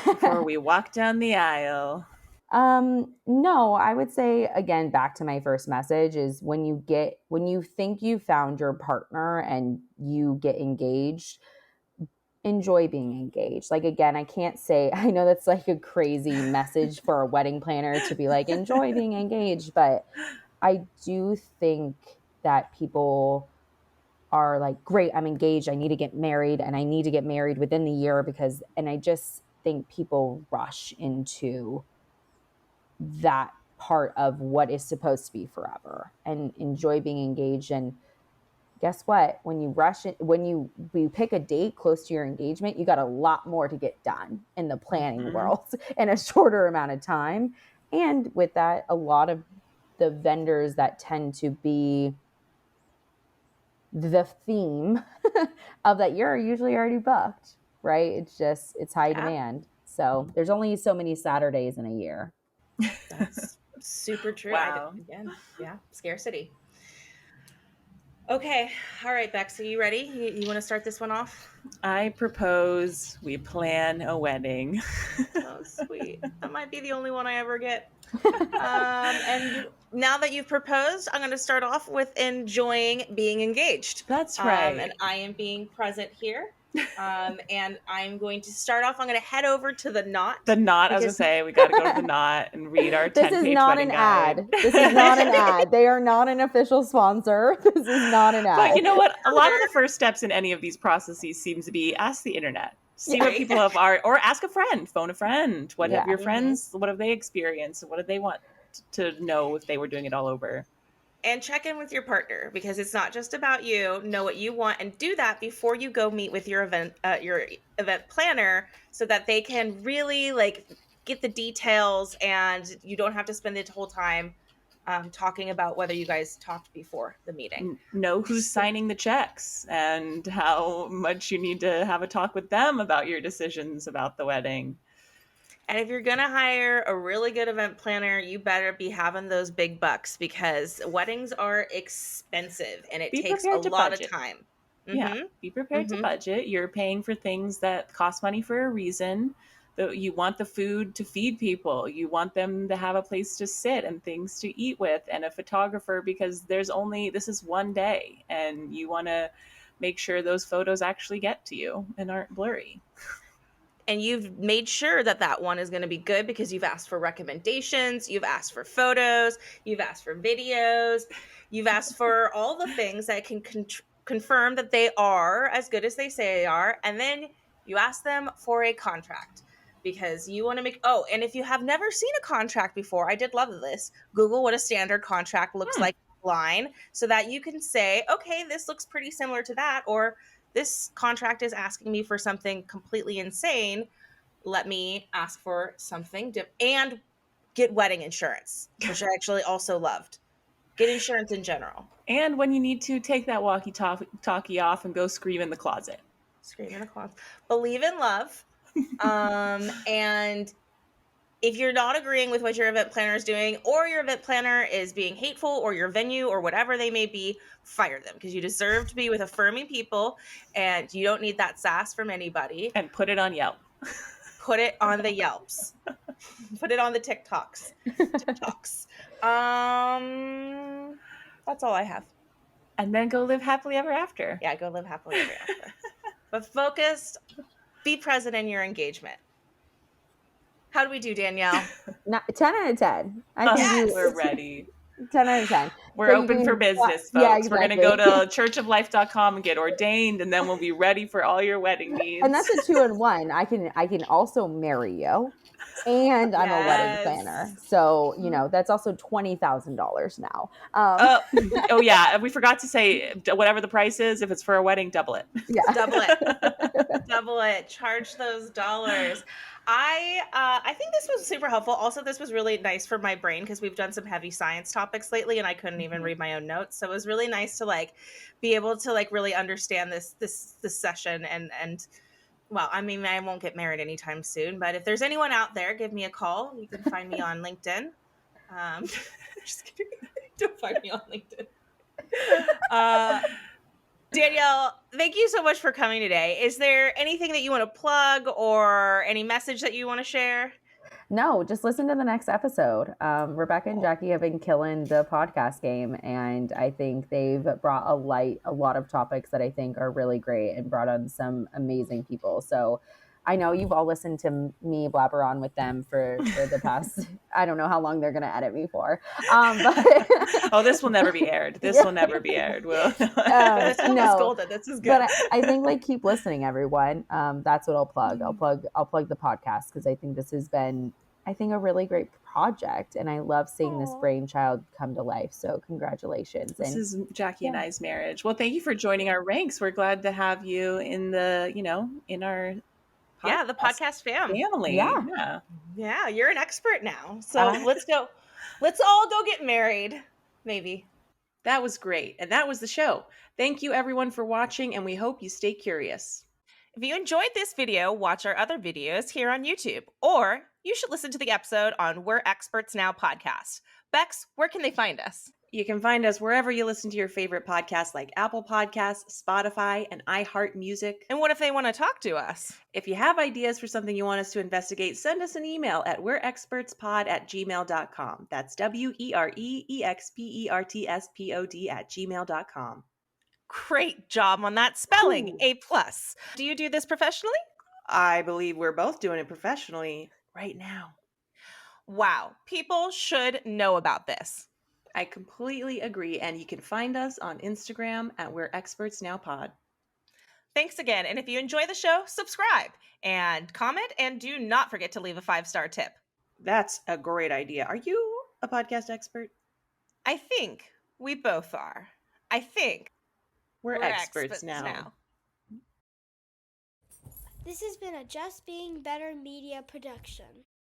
Before we walk down the aisle? No, I would say, again, back to my first message, is when you think you found your partner and you get engaged, enjoy being engaged. Like, again, I can't say, I know that's like a crazy message for a wedding planner to be like, enjoy being engaged. But I do think that people are like, great, I'm engaged, I need to get married, and I need to get married within the year and I just think people rush into that part of what is supposed to be forever and enjoy being engaged. And guess what? When you rush it, when you pick a date close to your engagement, you got a lot more to get done in the planning world in a shorter amount of time. And with that, a lot of the vendors that tend to be the theme of that year are usually already booked, right? It's high demand. So there's only so many Saturdays in a year. That's super true. Wow. Yeah, scarcity. Okay. All right, Bex, are you ready? You want to start this one off? I propose we plan a wedding. Oh, sweet. That might be the only one I ever get. And now that you've proposed, I'm going to start off with enjoying being engaged. That's right. And I am being present here. And I'm going to start off. I'm going to head over to the Knot. The Knot, I was going to say, we got to go to the Knot and read our 10-page This is not wedding an guide. ad. This is not an ad. They are not an official sponsor. This is not an ad. But you know what? A lot of the first steps in any of these processes seems to be ask the internet. See what people have or ask a friend, phone a friend. What have your friends, what have they experienced? What did they want to know if they were doing it all over? And check in with your partner, because it's not just about you. Know what you want and do that before you go meet with your event planner, so that they can really like get the details and you don't have to spend the whole time talking about whether you guys talked before the meeting. Know who's signing the checks and how much you need to have a talk with them about your decisions about the wedding. And if you're going to hire a really good event planner, you better be having those big bucks, because weddings are expensive and it takes a lot of time. Yeah, be prepared to budget. You're paying for things that cost money for a reason. You want the food to feed people. You want them to have a place to sit and things to eat with, and a photographer, because this is one day, and you want to make sure those photos actually get to you and aren't blurry. And you've made sure that one is going to be good, because you've asked for recommendations, you've asked for photos, you've asked for videos, you've asked for all the things that can confirm that they are as good as they say they are. And then you ask them for a contract, because you want to and if you have never seen a contract before, I did love this. Google what a standard contract looks like online, so that you can say, okay, this looks pretty similar to that, or this contract is asking me for something completely insane. Let me ask for something and get wedding insurance, which I actually also loved. Get insurance in general. And when you need to, take that walkie-talkie off and go scream in the closet. Scream in the closet. Believe in love. And if you're not agreeing with what your event planner is doing, or your event planner is being hateful, or your venue, or whatever they may be, fire them, because you deserve to be with affirming people, and you don't need that sass from anybody. And put it on Yelp. Put it on the Yelps. Put it on the TikToks. That's all I have. And then go live happily ever after. Yeah, go live happily ever after. But focused, be present in your engagement. How do we do, Danielle? 10 out of 10. I think we're ready. 10 out of 10. We're open for business, folks. Yeah, exactly. We're going to go to churchoflife.com and get ordained, and then we'll be ready for all your wedding needs. And that's a 2-in-1. I can also marry you, and I'm a wedding planner. So, that's also $20,000 now. Oh, yeah. We forgot to say, whatever the price is, if it's for a wedding, double it. Yeah. Double it. Double it. Charge those dollars. I think this was super helpful. Also, this was really nice for my brain, because we've done some heavy science topics lately and I couldn't even read my own notes. So it was really nice to be able to really understand this session. And well, I mean, I won't get married anytime soon, but if there's anyone out there, give me a call. You can find me on LinkedIn. Just kidding. Don't find me on LinkedIn. Danielle, thank you so much for coming today. Is there anything that you want to plug, or any message that you want to share? No, just listen to the next episode. Rebecca and Jackie have been killing the podcast game, and I think they've brought a lot of topics that I think are really great, and brought on some amazing people. So I know you've all listened to me blabber on with them for the past, I don't know how long they're going to edit me for. But oh, this will never be aired. This will never be aired. Will. This one was golden. This is good. But I think like keep listening, everyone. That's what I'll plug. I'll plug the podcast because I think this has been, I think, a really great project, and I love seeing this brainchild come to life. So congratulations. This is Jackie and I's marriage. Well, thank you for joining our ranks. We're glad to have you in the, in our the podcast family. Yeah, you're an expert now. So let's go. Let's all go get married. Maybe. That was great. And that was the show. Thank you everyone for watching, and we hope you stay curious. If you enjoyed this video, watch our other videos here on YouTube, or you should listen to the episode on We're Experts Now podcast. Bex, where can they find us? You can find us wherever you listen to your favorite podcasts like Apple Podcasts, Spotify, and iHeart Music. And what if they want to talk to us? If you have ideas for something you want us to investigate, send us an email at we'reexpertspod@gmail.com. That's wereexpertspod@gmail.com. Great job on that spelling. Ooh. A+. Do you do this professionally? I believe we're both doing it professionally right now. Wow. People should know about this. I completely agree. And you can find us on Instagram at We're Experts Now Pod. Thanks again. And if you enjoy the show, subscribe and comment, and do not forget to leave a 5-star tip. That's a great idea. Are you a podcast expert? I think we both are. I think we're experts now. This has been a Just Being Better Media production.